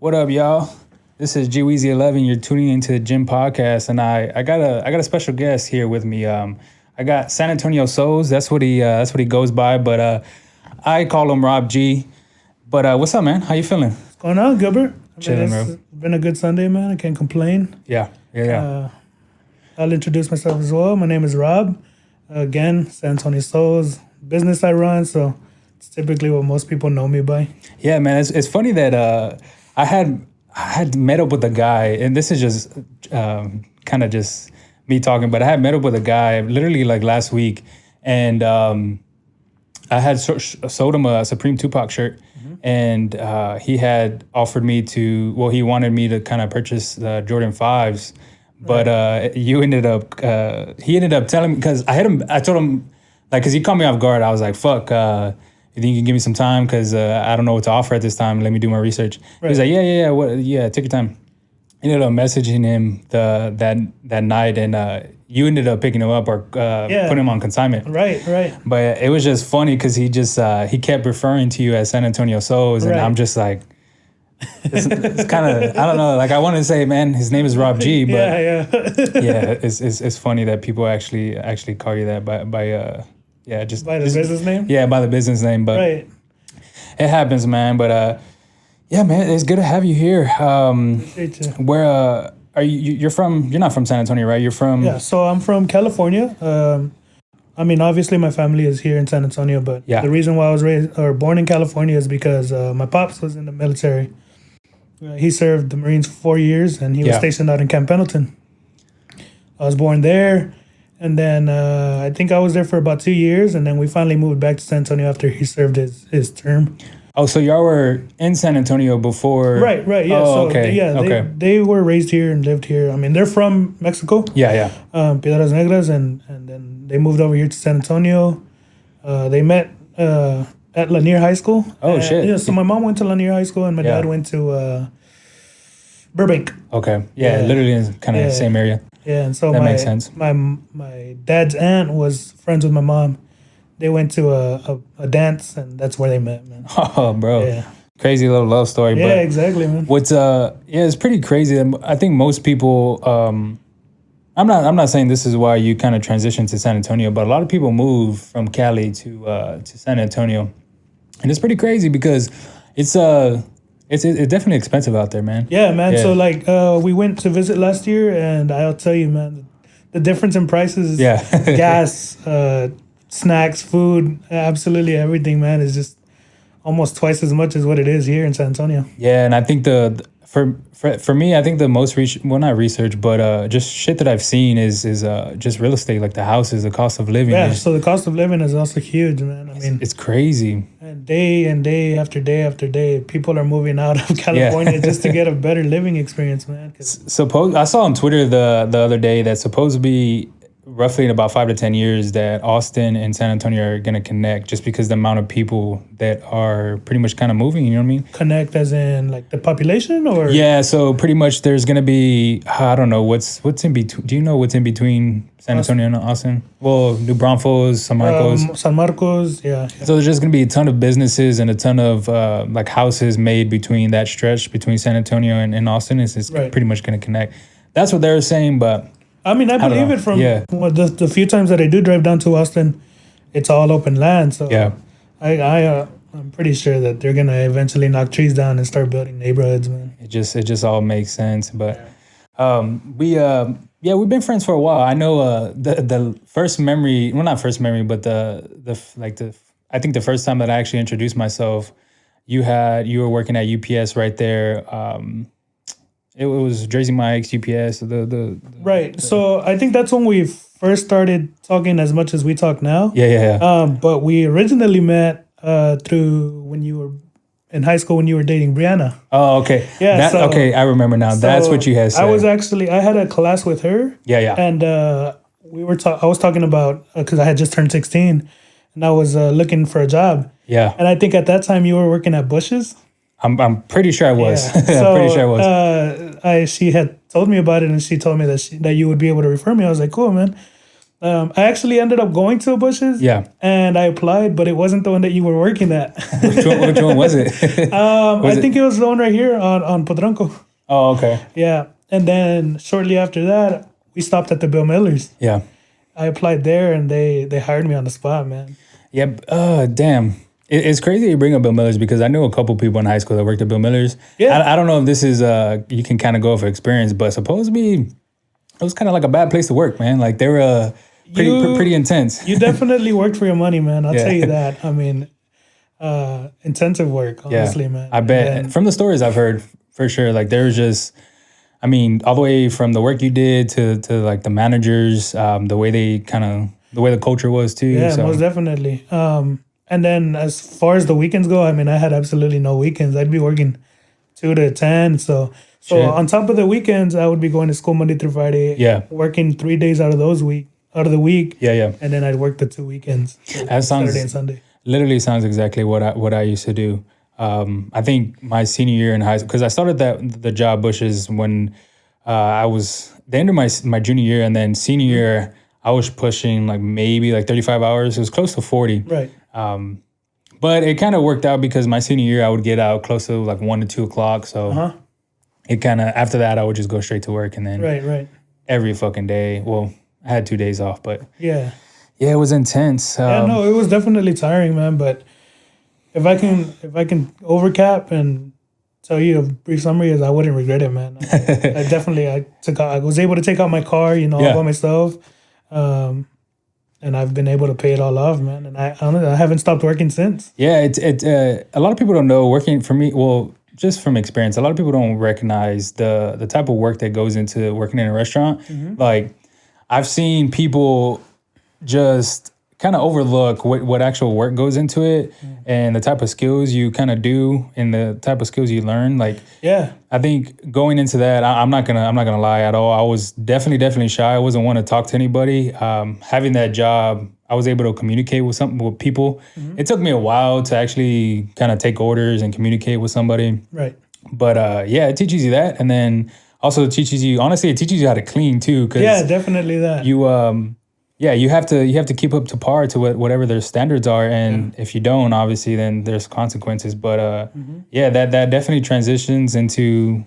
What up, y'all? This is G Weezy 11. You're tuning into the Gym Podcast, and I got a special guest here with me. I got San Antonio Souls. That's what he goes by, but I call him Rob G. But what's up, man? How you feeling? What's going on, Gilbert? Chilling, bro. It's been a good Sunday, man. I can't complain. Yeah. I'll introduce myself as well. My name is Rob. Again, San Antonio Souls. Business I run, so it's typically what most people know me by. Yeah, man. It's funny that I had met up with a guy, and this is just kind of just me talking, but I had met up with a guy literally like last week, and I had sold him a Supreme Tupac shirt, and he had offered me he wanted me to kind of purchase the Jordan 5s, but he ended up telling me, because I told him, like, because he caught me off guard. I was like, fuck, you think you can give me some time? Because I don't know what to offer at this time. Let me do my research. Right. He was like, yeah, take your time. I ended up messaging him that night, and you ended up picking him up or putting him on consignment. Right. But it was just funny because he kept referring to you as San Antonio Souls, and I'm just like, it's kind of, I don't know. Like, I want to say, man, his name is Rob G, but yeah, it's funny that people actually call you that by just by the business name. Yeah, by the business name, but right. It happens, man. But yeah, man, it's good to have you here. Appreciate you. Where are you? You're not from San Antonio, right? You're from. Yeah, so I'm from California. I mean, obviously my family is here in San Antonio, but the reason why I was born in California is because my pops was in the military. He served the Marines for 4 years, and he was stationed out in Camp Pendleton. I was born there, and then I think I was there for about 2 years, and then we finally moved back to San Antonio after he served his term. Oh, so y'all were in San Antonio before? Right, yeah. Oh, so okay. They were raised here and lived here. I mean, they're from Mexico. Yeah. Piedras Negras, and then they moved over here to San Antonio. They met at Lanier High School. Oh, shit. Yeah, so my mom went to Lanier High School, and my dad went to Burbank. Okay. Yeah, literally in kind of the same area. Yeah, and so that makes sense. My dad's aunt was friends with my mom. They went to a dance, and that's where they met, man. Oh, bro. Yeah. Crazy little love story. Yeah, but exactly, man. It's pretty crazy. I think most people, I'm not saying this is why you kind of transitioned to San Antonio, but a lot of people move from Cali to San Antonio. And it's pretty crazy because it's definitely expensive out there, man. Yeah, man. Yeah. So like we went to visit last year, and I'll tell you, man, the difference in prices, gas, snacks, food, absolutely everything, man, is just almost twice as much as what it is here in San Antonio. Yeah, and I think for me, I think the most not research, but just shit that I've seen is just real estate, like the houses, the cost of living. Yeah, so the cost of living is also huge, man. I mean, it's crazy. And day after day, people are moving out of California just to get a better living experience, man. I saw on Twitter the other day that supposedly roughly in about 5 to 10 years that Austin and San Antonio are going to connect, just because the amount of people that are pretty much kind of moving, you know what I mean? Connect as in like the population, or? Yeah, so pretty much there's going to be, I don't know, what's in between. Do you know what's in between San Antonio and Austin? Well, New Braunfels, San Marcos. San Marcos, yeah. So there's just going to be a ton of businesses and a ton of like houses made between that stretch between San Antonio and Austin. It's pretty much going to connect. That's what they're saying, but I mean, I believe it from the few times that I do drive down to Austin, it's all open land. So I'm pretty sure that they're gonna eventually knock trees down and start building neighborhoods, man. It just all makes sense. But we've been friends for a while. I know the first memory, well, not first memory, but I think the first time that I actually introduced myself, you were working at UPS right there. It was Jersey Mike's, UPS. Right. So I think that's when we first started talking as much as we talk now. Yeah. But we originally met through when you were in high school, when you were dating Brianna. Oh, okay. Yeah. Okay, I remember now. That's what you had said. I had a class with her. Yeah. And I was talking about, because I had just turned 16, and I was looking for a job. Yeah. And I think at that time you were working at Bush's. I'm pretty sure I was. Yeah. I'm pretty sure I was. She had told me about it, and she told me that you would be able to refer me. I was like, cool, man. I actually ended up going to Bush's. Yeah. And I applied, but it wasn't the one that you were working at. Which one was it? I think it was the one right here on Podranco. Oh, okay. Yeah. And then shortly after that, we stopped at the Bill Miller's. Yeah. I applied there and they hired me on the spot, man. Yeah. Damn. It's crazy you bring up Bill Miller's because I knew a couple people in high school that worked at Bill Miller's. Yeah. I don't know if this is, you can kind of go for experience, but supposedly it was kind of like a bad place to work, man. Like they were pretty intense. You definitely worked for your money, man. I'll tell you that. I mean, intensive work, honestly, man. I bet. From the stories I've heard, for sure, like there's just, I mean, all the way from the work you did to like the managers, the way the culture was too. Yeah, most definitely. And then as far as the weekends go, I mean, I had absolutely no weekends. I'd be working 2 to 10. So on top of the weekends, I would be going to school Monday through Friday. Yeah. Working 3 days out of the week. Yeah. And then I'd work the 2 weekends. That sounds, Saturday and Sunday. Literally sounds exactly what I used to do. I think my senior year in high school, because I started the job Bush's when I was the end of my junior year, and then senior year I was pushing like maybe like 35 hours. It was close to 40. Right. But it kind of worked out because my senior year I would get out close to like 1 to 2 o'clock. So it kind of, after that I would just go straight to work, and then right every fucking day. Well, I had 2 days off, but yeah, it was intense. Yeah, no, it was definitely tiring, man. But if I can overcap and tell you a brief summary, is I wouldn't regret it, man. I was able to take out my car, all by myself, and I've been able to pay it all off, man. And I haven't stopped working since. Yeah, it's a lot of people don't know working for me. Well, just from experience, a lot of people don't recognize the type of work that goes into working in a restaurant. Like I've seen people just kind of overlook what actual work goes into it, and the type of skills you kind of do and the type of skills you learn. Like, yeah, I think going into that, I'm not gonna lie at all. I was definitely shy. I wasn't one to talk to anybody. Having that job, I was able to communicate with people. It took me a while to actually kind of take orders and communicate with somebody. Right. But it teaches you that, and then also it teaches you how to clean too. Yeah, definitely that. You have to keep up to par to whatever their standards are, and if you don't, obviously, then there's consequences. But that definitely transitions into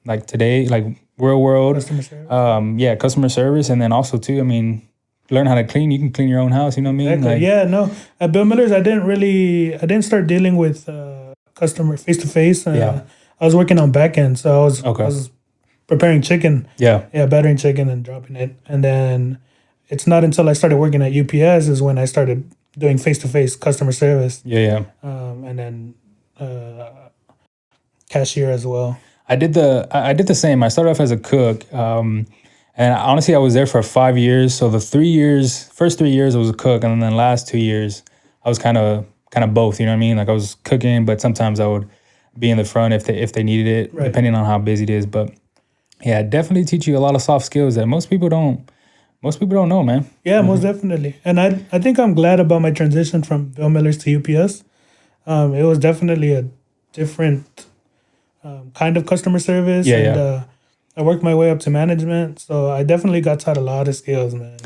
like today, like real world customer service. Customer service, and then also too, I mean, learn how to clean. You can clean your own house. You know what I mean? Exactly. At Bill Miller's, I didn't start dealing with customer face to face. I was working on back end, so I was preparing chicken. Battering chicken and dropping it, and then. It's not until I started working at UPS is when I started doing face-to-face customer service. And then cashier as well. I did the same. I started off as a cook, and honestly, I was there for 5 years. So the first 3 years, I was a cook, and then the last 2 years, I was kind of both. You know what I mean? Like I was cooking, but sometimes I would be in the front if they needed it, depending on how busy it is. But yeah, definitely teach you a lot of soft skills that most people don't know, man. Yeah, most definitely. And I think I'm glad about my transition from Bill Miller's to UPS. It was definitely a different kind of customer service. I worked my way up to management. So I definitely got taught a lot of skills, man.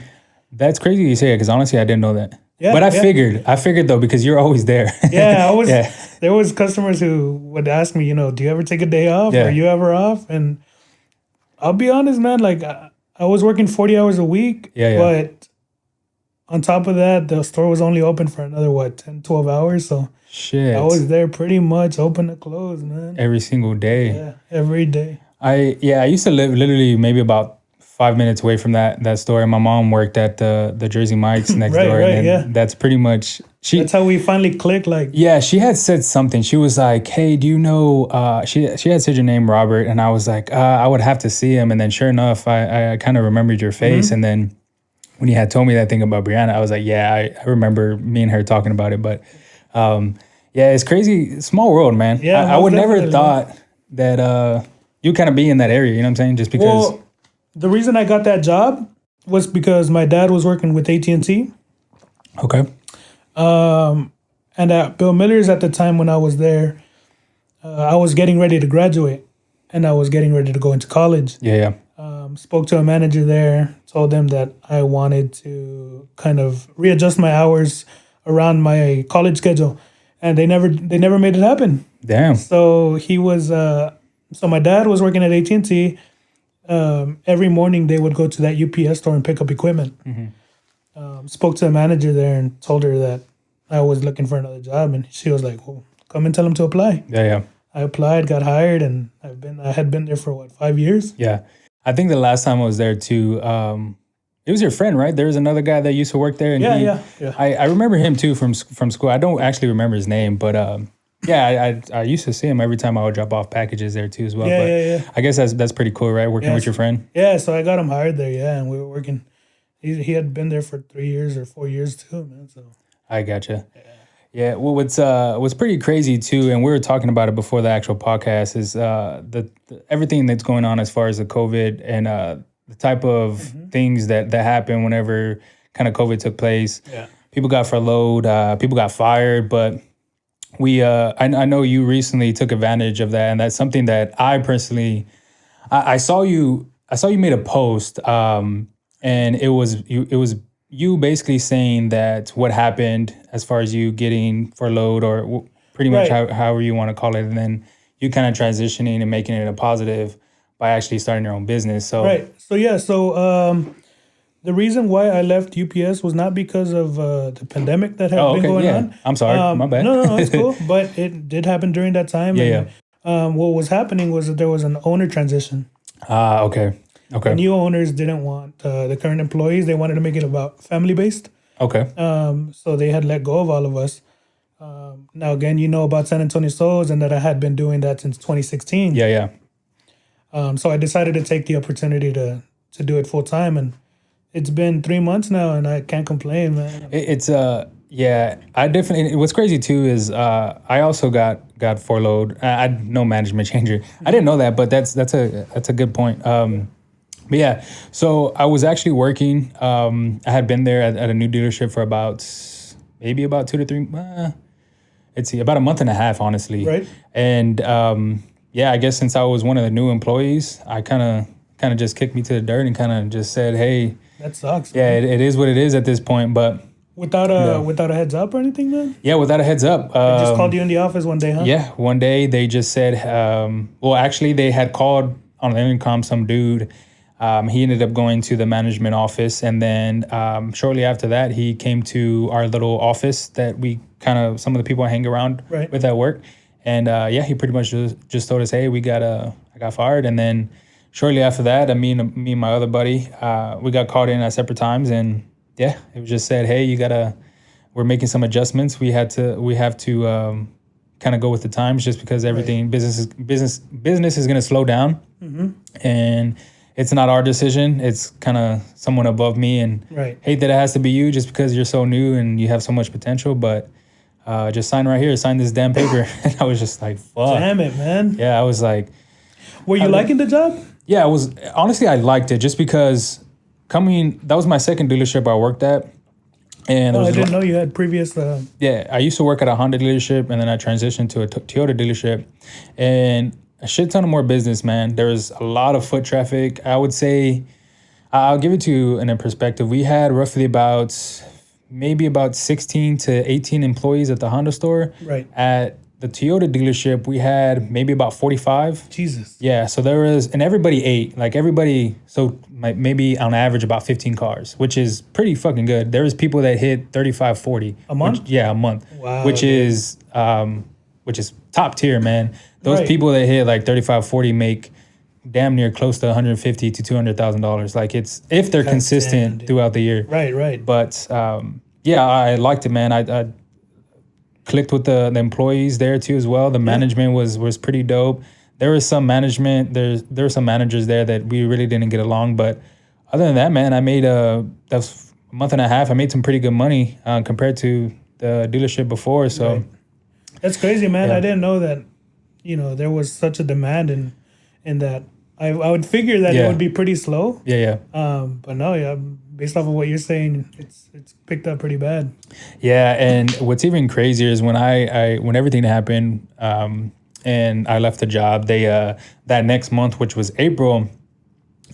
That's crazy you say it, because honestly, I didn't know that. Yeah, but I figured though, because you're always there. There was customers who would ask me, do you ever take a day off? Are you ever off? And I'll be honest, man, like... I was working 40 hours a week, but on top of that, the store was only open for another, 10, 12 hours. So shit, I was there pretty much open to close, man. Every single day. Yeah, every day. I used to live literally maybe about 5 minutes away from that store. My mom worked at the Jersey Mike's next door. And that's pretty much... That's how we finally clicked. She had said something. She was like, "Hey, do you know?" She had said your name, Robert, and I was like, "I would have to see him." And then, sure enough, I kind of remembered your face. And then, when you had told me that thing about Brianna, I was like, "Yeah, I remember me and her talking about it." But, it's crazy, small world, man. Yeah, I would never thought that you kind of be in that area. You know what I'm saying? Just because. Well, the reason I got that job was because my dad was working with AT&T. Okay. And at Bill Miller's at the time when I was there, I was getting ready to graduate, and I was getting ready to go into college. Spoke to a manager there, told them that I wanted to kind of readjust my hours around my college schedule, and they never made it happen. Damn. So he was so my dad was working at AT&T. Every morning they would go to that UPS store and pick up equipment. Spoke to a manager there and told her that I was looking for another job, and she was like, "Well, come and tell him to apply." Yeah. I applied, got hired, and I had been there for 5 years. Yeah. I think the last time I was there too, it was your friend, right? There was another guy that used to work there. And Yeah. I remember him too from school. I don't actually remember his name, but I used to see him every time I would drop off packages there too as well. Yeah. I guess that's pretty cool, right? Working with your friend. Yeah, so I got him hired there, and we were working. He had been there for 3 years or 4 years too, man. So I gotcha. Yeah. Well, what's pretty crazy too, and we were talking about it before the actual podcast, is the everything that's going on as far as the COVID and the type of things that happen whenever kind of COVID took place. Yeah. People got furloughed, people got fired, but I know you recently took advantage of that, and that's something that I personally, I saw you made a post, and it was you basically saying that what happened as far as you getting furloughed or pretty much however you want to call it, and then you kind of transitioning and making it a positive by actually starting your own business. So the reason why I left UPS was not because of the pandemic that had been going on. I'm sorry, my bad. No, it's cool. But it did happen during that time. What was happening was that there was an owner transition. Okay. The new owners didn't want the current employees. They wanted to make it about family-based. Okay. So they had let go of all of us. Now, again, you know about San Antonio Souls and that I had been doing that since 2016. Yeah. So I decided to take the opportunity to do it full-time, and it's been 3 months now, and I can't complain, man. I definitely. What's crazy too is I also got furloughed. I no management changer. I didn't know that, but that's a good point. But yeah, so I was actually working. I had been there at a new dealership for about 2 to 3. About a month and a half, honestly. Right. And I guess since I was one of the new employees, I kind of just kicked me to the dirt and kind of just said, "Hey." That sucks. Yeah, it is what it is at this point, but without a heads up or anything, man. Yeah, without a heads up. They just called you in the office one day, huh? Yeah, one day they just said, actually they had called on the intercom some dude. He ended up going to the management office, and then shortly after that, he came to our little office that we some of the people I hang around with at work, and he pretty much just told us, "Hey, I got fired," and then. Shortly after that, me and my other buddy, we got called in at separate times, and it was just said, "Hey, we're making some adjustments. We have to kind of go with the times, just because everything business is going to slow down, and it's not our decision. It's kind of someone above me, and hate that it has to be you, just because you're so new and you have so much potential, but." Just sign right here, sign this damn paper. And I was just like, fuck. Damn it, man. Yeah, I was like. Were you liking the job? Yeah, honestly, I liked it just because that was my second dealership I worked at. And I didn't know you had previous. I used to work at a Honda dealership, and then I transitioned to a Toyota dealership, and a shit ton of more business, man. There was a lot of foot traffic. I would say, I'll give it to you in a perspective. We had roughly about 16 to 18 employees at the Honda store. Right. At the Toyota dealership, we had maybe about 45. Jesus. Yeah, so there was, and everybody ate. So maybe on average about 15 cars, which is pretty fucking good. There was people that hit 35, 40. A month? A month. Wow. Which is top tier, man. Those people that hit like 35, 40 make damn near close to $150,000 to $200,000. Like if they're consistent throughout the year. Right. But I liked it, man. I clicked with the employees there too as well. The management was pretty dope. There was some management, there were some managers there that we really didn't get along, but other than that, man, I made that was a month and a half. I made some pretty good money compared to the dealership before. So that's crazy, man. I didn't know that. There was such a demand in that. I would figure that it would be pretty slow. Yeah. But no, based off of what you're saying, it's picked up pretty bad. Yeah, and what's even crazier is when when everything happened, and I left the job, they that next month, which was April,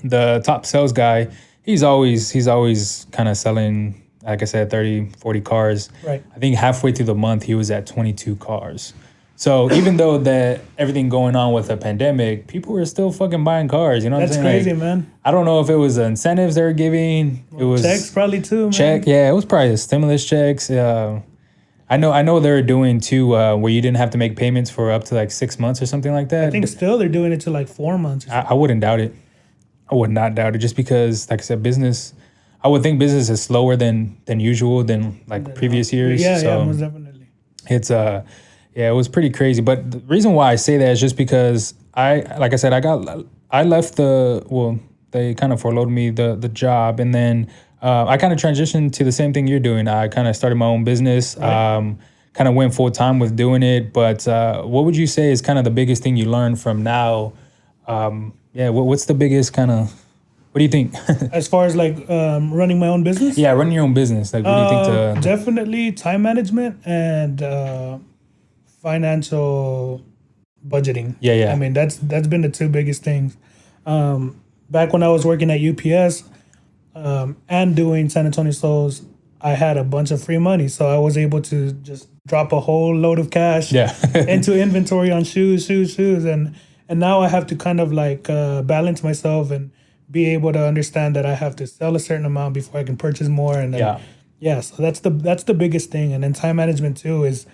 the top sales guy, he's always kind of selling, like I said, 30, 40 cars. Right. I think halfway through the month he was at 22 cars. So even though that everything going on with the pandemic, people were still fucking buying cars. You know what I'm That's saying? crazy, Like, man. I don't know if it was the incentives they were giving. It was Checks probably too, man. check. Yeah, it was probably the stimulus checks. I know they were doing too, where you didn't have to make payments for up to like 6 months or something like that. I think still they're doing it to like 4 months. Or I wouldn't doubt it. I would not doubt it, just because, like I said, business. I would think business is slower than usual than like previous years. Yeah, so most definitely. it's yeah, it was pretty crazy. But the reason why I say that is just because like I said, I left they kind of furloughed me the job, and then I kind of transitioned to the same thing you're doing. I kind of started my own business. Right. Kind of went full time with doing it. But what would you say is kind of the biggest thing you learned from now? What's the biggest kind of, what do you think? As far as like running my own business? Yeah, running your own business. Like, what do you think definitely time management and financial budgeting. Yeah. I mean, that's been the two biggest things. Back when I was working at UPS and doing San Antonio Souls, I had a bunch of free money, so I was able to just drop a whole load of cash into inventory on shoes, and now I have to kind of like balance myself and be able to understand that I have to sell a certain amount before I can purchase more. And then, so that's the biggest thing. And then time management too is,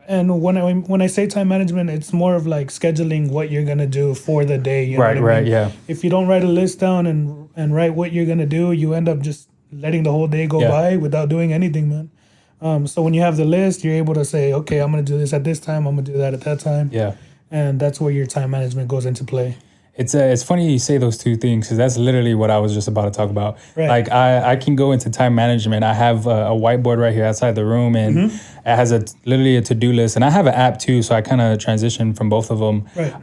and when I say time management, it's more of like scheduling what you're gonna do for the day. You know what I mean? Yeah. If you don't write a list down and write what you're gonna do, you end up just letting the whole day go by without doing anything, man. So when you have the list, you're able to say, okay, I'm gonna do this at this time, I'm gonna do that at that time. Yeah. And that's where your time management goes into play. It's funny you say those two things, because that's literally what I was just about to talk about. Right. Like I can go into time management. I have a whiteboard right here outside the room, and it has literally a to-do list, and I have an app too, so I kind of transition from both of them. Right.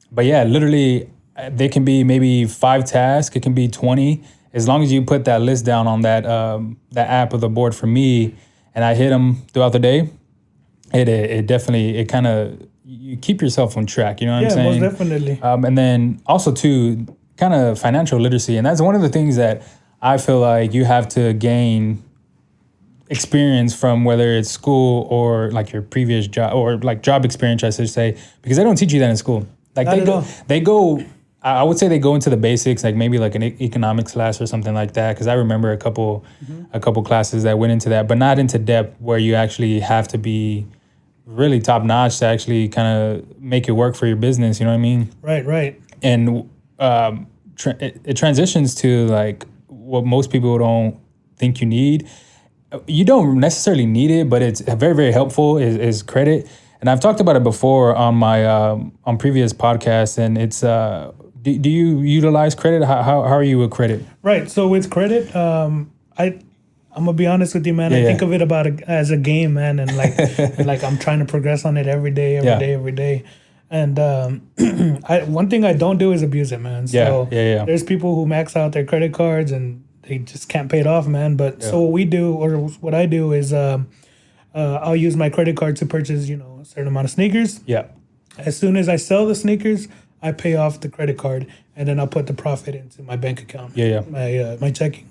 But yeah, literally they can be maybe 5 tasks, it can be 20, as long as you put that list down on that app or the board for me, and I hit them throughout the day. It definitely kind of, you keep yourself on track, you know what I'm saying? Yeah, most definitely. And then also too, kind of financial literacy, and that's one of the things that I feel like you have to gain experience from, whether it's school or like your previous job, or like job experience, I should say, because they don't teach you that in school. Like they go. I would say they go into the basics, like maybe like an economics class or something like that. Because I remember a couple classes that went into that, but not into depth, where you actually have to be really top notch to actually kind of make it work for your business. You know what I mean? Right. And it transitions to like what most people don't think you need. You don't necessarily need it, but it's very, very helpful. Is credit, and I've talked about it before on my on previous podcasts. And it's do you utilize credit? How are you with credit? Right. So with credit, I'm gonna be honest with you, man. I think of it as a game, man, and like and like I'm trying to progress on it every day. And one thing I don't do is abuse it, man. So there's people who max out their credit cards and they just can't pay it off, man. But so what we do, or what I do, is I'll use my credit card to purchase, a certain amount of sneakers. Yeah. As soon as I sell the sneakers, I pay off the credit card, and then I'll put the profit into my bank account. My checking.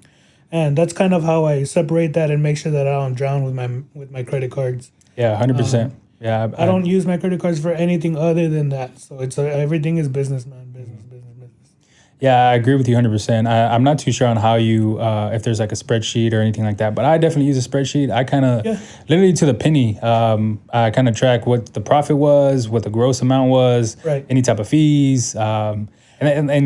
And that's kind of how I separate that and make sure that I don't drown with my credit cards. Yeah, 100%. I don't use my credit cards for anything other than that. So it's everything is business, man. Business. Yeah, I agree with you 100%. I'm not too sure on how you, if there's like a spreadsheet or anything like that, but I definitely use a spreadsheet. I kind of, literally to the penny, I kind of track what the profit was, what the gross amount was, any type of fees. And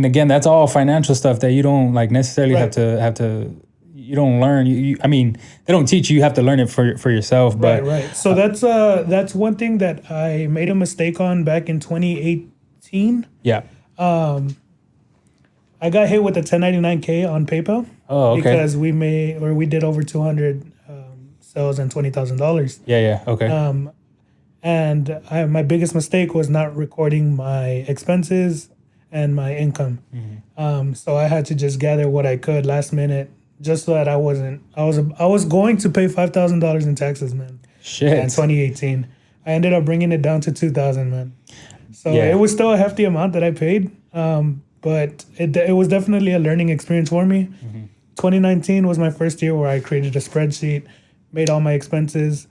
again, that's all financial stuff that you don't like necessarily have to. You don't learn. I mean, they don't teach you. You have to learn it for yourself. But right. So that's one thing that I made a mistake on back in 2018. Yeah. I got hit with a 1099K on PayPal. Oh, okay. Because we did over 200 sales and $20,000. Yeah. Okay. And my biggest mistake was not recording my expenses and my income. Mm-hmm. So I had to just gather what I could last minute, just so that I was going to pay $5,000 in taxes, man. Shit. In 2018, I ended up bringing it down to $2,000, man. So it was still a hefty amount that I paid. But it was definitely a learning experience for me. 2019 was my first year where I created a spreadsheet, made all my expenses.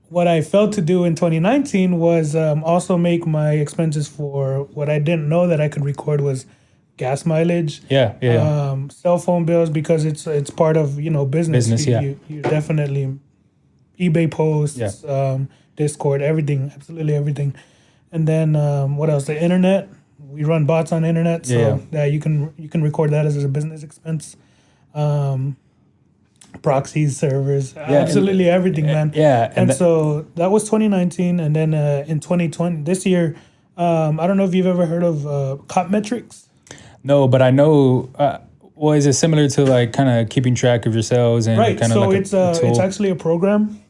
What I failed to do in 2019 was also make my expenses for what I didn't know that I could record was gas mileage. Cell phone bills, because it's part of business. You definitely eBay posts, Discord, everything, absolutely everything. And then what else? The internet. We run bots on the internet, so that you can record that as a business expense. Proxies, servers, absolutely everything, man. And so that was 2019, and then in 2020, this year, I don't know if you've ever heard of Cop Metrics. No, but I know. Well, is it similar to like kind of keeping track of yourselves and right? Kind of so like it's actually a program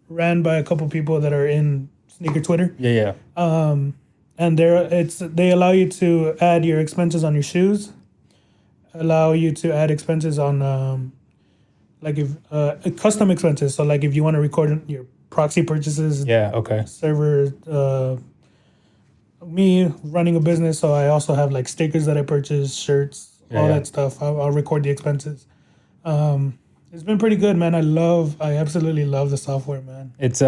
ran by a couple people that are in sneaker Twitter. And they allow you to add your expenses on your shoes, allow you to add expenses on custom expenses. So like if you want to record your proxy purchases, server. Me running a business, so I also have like stickers that I purchase, shirts, all that stuff. I'll record the expenses. It's been pretty good, man. I absolutely love the software, man. It's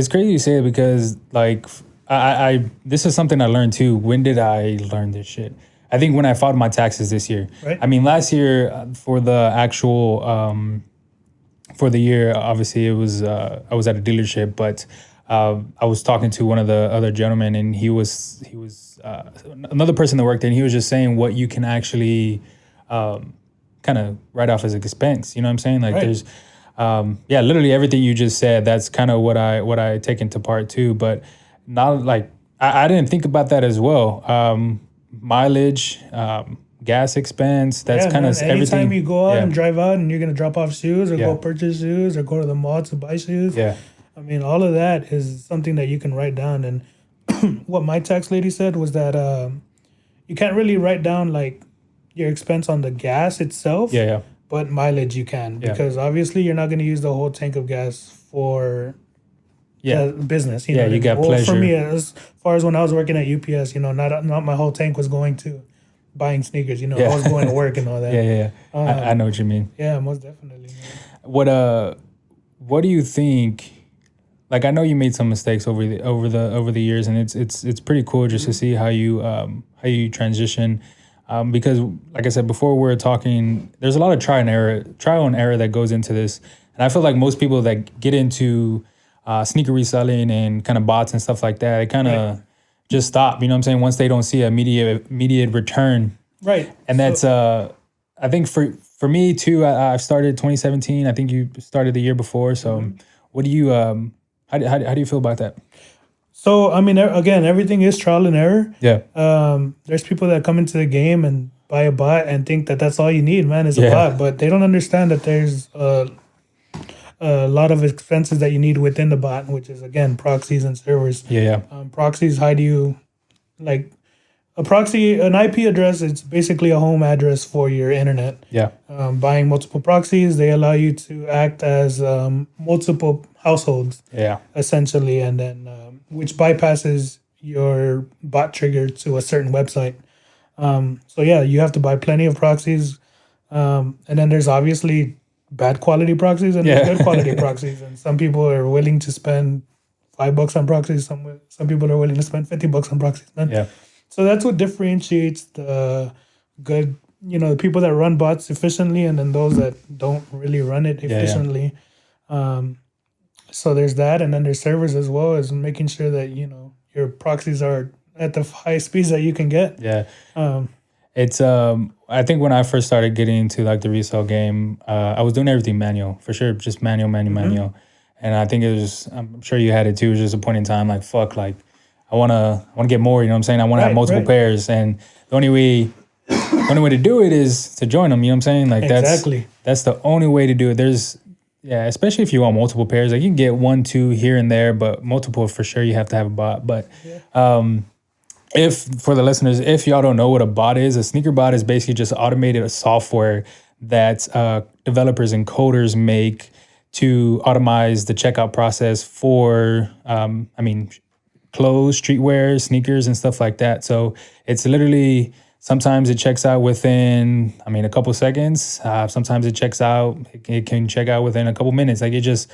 crazy you say it because like I this is something I learned too. When did I learn this shit? I think when I filed my taxes this year. Right. I mean, last year for the actual for the year, obviously it was I was at a dealership, but I was talking to one of the other gentlemen, and he was another person that worked there, and he was just saying what you can actually kind of write off as an expense. You know what I'm saying? Like there's literally everything you just said. That's kind of what I take into part too. But not like I didn't think about that as well. Mileage, gas expense. That's kind of everything. Anytime you go out and drive out, and you're gonna drop off shoes or go purchase shoes or go to the mall to buy shoes. I mean, all of that is something that you can write down. And what my tax lady said was that you can't really write down like your expense on the gas itself. But mileage you can, because obviously you're not going to use the whole tank of gas for business. You know you got pleasure. For me, as far as when I was working at UPS, not my whole tank was going to buying sneakers. I was going to work and all that. I know what you mean. Yeah, most definitely. Man. What do you think? Like, I know you made some mistakes over the years, and it's pretty cool just to see how you transition. Because, like I said before, we were talking. There's a lot of trial and error that goes into this, and I feel like most people that get into sneaker reselling and kind of bots and stuff like that, they kind of just stop. You know what I'm saying? Once they don't see immediate return, right? And that's I think for me too. I started 2017. I think you started the year before. So, what do you how do you feel about that? So, I mean, again, everything is trial and error. There's people that come into the game and buy a bot and think that that's all you need, man, is a bot. But they don't understand that there's a lot of expenses that you need within the bot, which is, again, proxies and servers. Proxies, how do you, like, a proxy, an IP address, it's basically a home address for your internet. Buying multiple proxies, they allow you to act as multiple households, essentially, and then which bypasses your bot trigger to a certain website. You have to buy plenty of proxies, and then there's obviously bad quality proxies and there's good quality proxies, and some people are willing to spend $5 on proxies. Some people are willing to spend $50 on proxies, man. So that's what differentiates the good, the people that run bots efficiently and then those that don't really run it efficiently. So there's that, and then there's servers as well, as making sure that, your proxies are at the highest speeds that you can get. It's I think when I first started getting into like the resale game, I was doing everything manual, for sure, just manual. And I think I'm sure you had it too. It was just a point in time, like, fuck, like, I wanna get more. You know what I'm saying? I want to have multiple pairs, and the only way to do it is to join them. You know what I'm saying? Like that's the only way to do it. Especially if you want multiple pairs. Like, you can get 1, 2 here and there, but multiple for sure you have to have a bot. But if for the listeners, if y'all don't know what a bot is, a sneaker bot is basically just automated software that developers and coders make to automate the checkout process for, clothes, streetwear, sneakers, and stuff like that. So it's literally, sometimes it checks out within, a couple seconds. Sometimes it checks out, it can check out within a couple minutes. Like it just,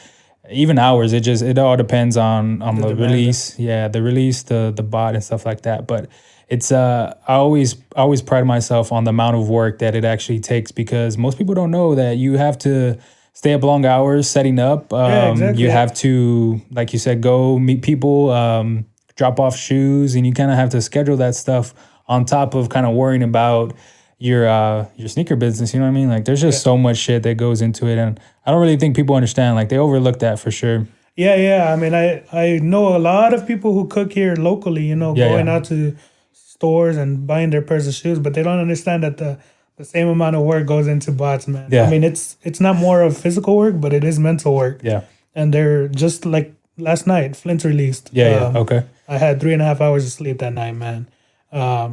even hours. It all depends on the release. Yeah, the release, the bot and stuff like that. But it's I always pride myself on the amount of work that it actually takes, because most people don't know that you have to stay up long hours setting up. Exactly. You have to, like you said, go meet people, drop off shoes, and you kind of have to schedule that stuff on top of kind of worrying about your sneaker business. You know what I mean? Like there's just so much shit that goes into it, and I don't really think people understand. Like they overlook that for sure. Yeah. I mean, I know a lot of people who cook here locally, going out to stores and buying their pairs of shoes, but they don't understand that the same amount of work goes into bots, man. Yeah. I mean, it's not more of physical work, but it is mental work. Yeah. And they're just like last night, Flint's released. Yeah. Okay. I had 3.5 hours of sleep that night, man.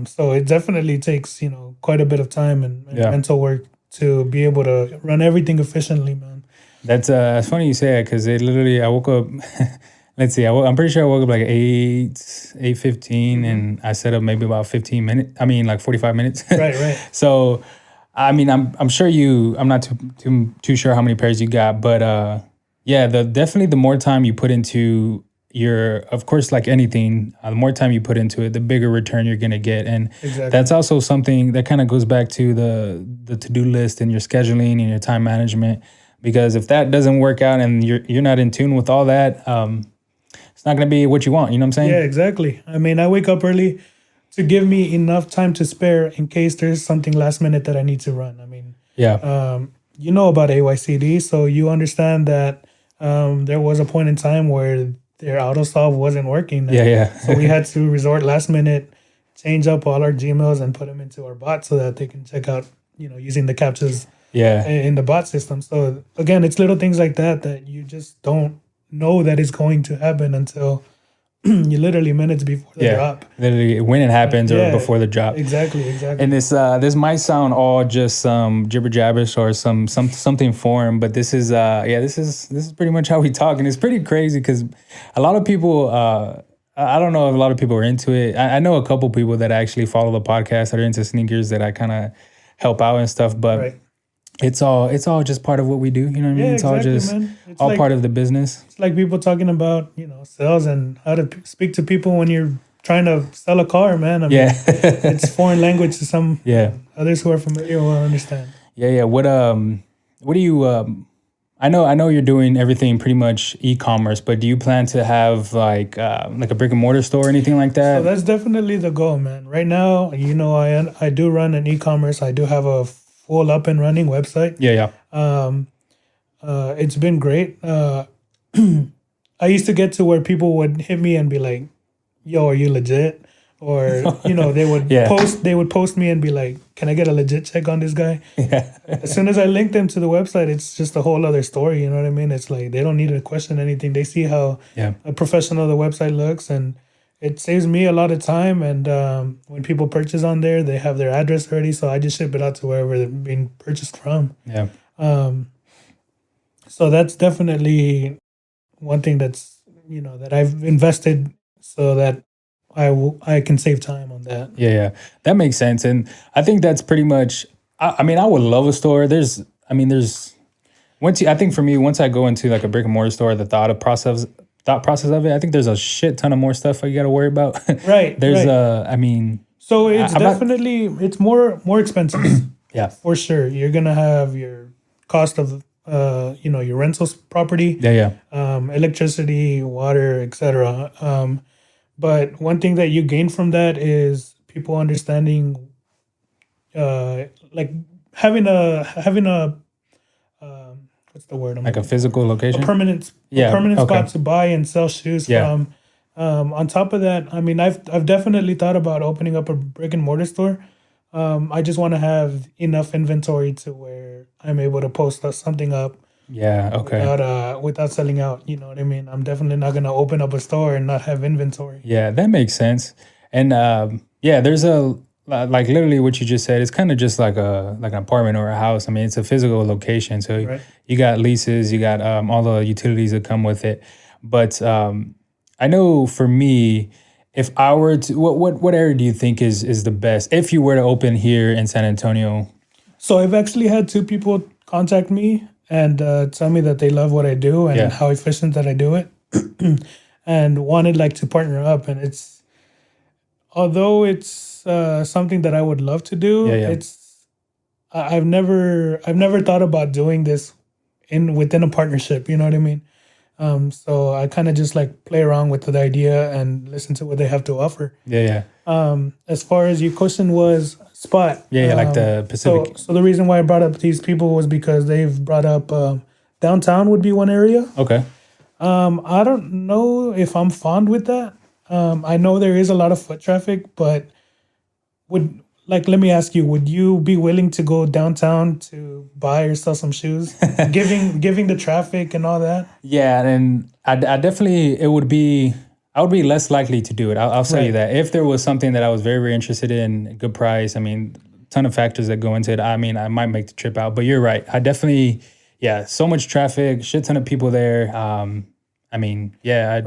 So it definitely takes, quite a bit of time and mental work to be able to run everything efficiently, man. That's funny you say it, because it literally, I woke up, let's see, I'm pretty sure I woke up like 8:15, and I set up maybe about 15 minutes. Like 45 minutes. Right. So, I'm sure I'm not too sure how many pairs you got, but definitely the more time you put into of course, like anything, the more time you put into it, the bigger return you're gonna get. And that's also something that kind of goes back to the to-do list and your scheduling and your time management. Because if that doesn't work out and you're not in tune with all that, it's not gonna be what you want. You know what I'm saying? Yeah, exactly. I mean, I wake up early to give me enough time to spare in case there's something last minute that I need to run. I mean, you know about AYCD, so you understand that there was a point in time where their AutoSolve wasn't working. So we had to resort last minute, change up all our Gmails and put them into our bot so that they can check out, using the CAPTCHAs in the bot system. So again, it's little things like that you just don't know that is going to happen until you literally minutes before the drop. Literally when it happens or before the drop. Exactly. And this might sound all just some jibber jabbish or something foreign, but this is pretty much how we talk, and it's pretty crazy because a lot of people I don't know if a lot of people are into it. I know a couple people that actually follow the podcast that are into sneakers that I kind of help out and stuff, but it's all just part of what we do. You know what I mean? Yeah, it's all just all like, part of the business. It's like people talking about, sales and how to speak to people when you're trying to sell a car, man. I mean, it's foreign language to some others who are familiar will understand. Yeah. What do you I know you're doing everything pretty much e-commerce, but do you plan to have like a brick and mortar store or anything like that? So that's definitely the goal, man. Right now, I do run an e-commerce. I do have a full up and running website. It's been great. I used to get to where people would hit me and be like, "Yo, are you legit?" Or they would post me and be like, "Can I get a legit check on this guy?" As soon as I link them to the website, it's just a whole other story. You know what I mean? It's like they don't need to question anything. They see how a professional the website looks, and it saves me a lot of time. And when people purchase on there, they have their address already, so I just ship it out to wherever they're being purchased from. So that's definitely one thing that's that I've invested so that I can save time on that. Yeah, that makes sense, and I think that's pretty much. I mean, I would love a store. There's I think for me, once I go into like a brick and mortar store, the thought process of it, I think there's a shit ton of more stuff you got to worry about. Right. There's So it's it's more expensive. Yeah, for sure. You're gonna have your cost of your rentals property. Electricity, water, etc. But one thing that you gain from that is people understanding, like having a what's the word? A physical location, a permanent spot to buy and sell shoes from. On top of that, I mean, I've definitely thought about opening up a brick and mortar store. I just want to have enough inventory to where I'm able to post something up. Without selling out, you know what I mean? I'm definitely not going to open up a store and not have inventory. Yeah, that makes sense. And there's like literally what you just said, it's kind of just like an apartment or a house. I mean, it's a physical location, so Right. you got leases, you got all the utilities that come with it. But I know for me, if I were to, what area do you think is the best if you were to open here in San Antonio? So I've actually had two people contact me and tell me that they love what I do and Yeah. how efficient that I do it, and wanted like to partner up. And it's, although it's something that I would love to do, Yeah, yeah. I've never thought about doing this within a partnership. You know what I mean? So I kind of just like play around with the idea and listen to what they have to offer. Yeah, yeah, As far as your question was spot, yeah, like the Pacific. So the reason why I brought up these people was because they've brought up downtown would be one area. Okay. I don't know if I'm fond with that. I know there is a lot of foot traffic, but let me ask you, would you be willing to go downtown to buy or sell some shoes, giving the traffic and all that? Yeah, and I definitely I would be less likely to do it. I'll tell you Right. that. If there was something that I was very, very interested in, good price, I mean, ton of factors that go into it. I mean, I might make the trip out, but you're right. I definitely, yeah, so much traffic, shit ton of people there. I mean, yeah,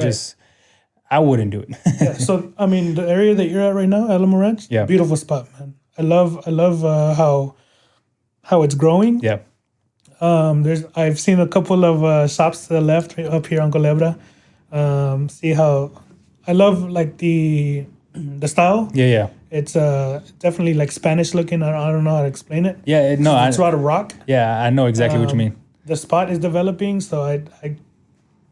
I wouldn't do it. Yeah. So I mean, the area that you're at right now, Alamo Ranch, Yeah. beautiful spot, man. I love how it's growing. Yeah. I've seen a couple of shops to the left right up here on Culebra. See how I love like the style. Yeah, yeah. It's definitely like Spanish looking. I don't know how to explain it. Yeah, no, It's a lot of rock. yeah, I know exactly what you mean. The spot is developing, so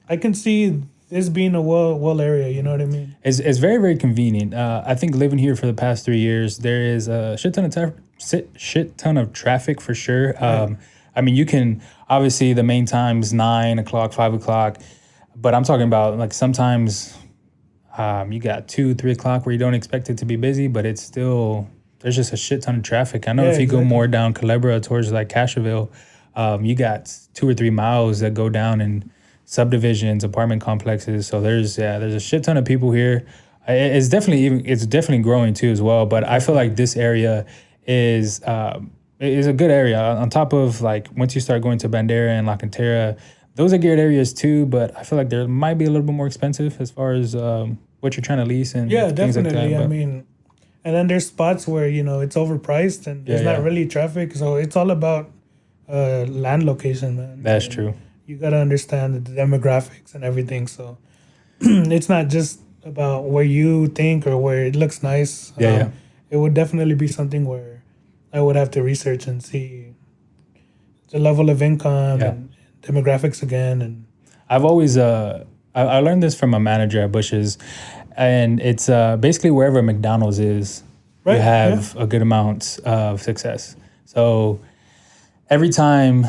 I can see this being a well area. You know what I mean? It's very, very convenient. I think living here for the past 3 years, there is a shit ton of traffic for sure. I mean, you can obviously the main times 9 o'clock, 5 o'clock, but I'm talking about like sometimes you got 2, 3 o'clock where you don't expect it to be busy, but it's still there's just a shit ton of traffic. I know Yeah, if you go exactly. more down Culebra towards like Castroville, you got 2 or 3 miles that go down in subdivisions, apartment complexes. So there's a shit ton of people here. It's definitely growing too as well. But I feel like this area is a good area. On top of like once you start going to Bandera and La Cantera, those are good areas too. But I feel like they might be a little bit more expensive as far as what you're trying to lease and Yeah, things definitely. like that. I But mean, and then there's spots where it's overpriced and there's Yeah, not yeah. really traffic. So it's all about land location, man. that's And true. You got to understand the demographics and everything. So it's not just about where you think or where it looks nice. Yeah. It would definitely be something where I would have to research and see the level of income Yeah. and demographics again. And I've always I learned this from a manager at Bush's, and it's basically wherever McDonald's is, Right, you have a good amount of success. So every time,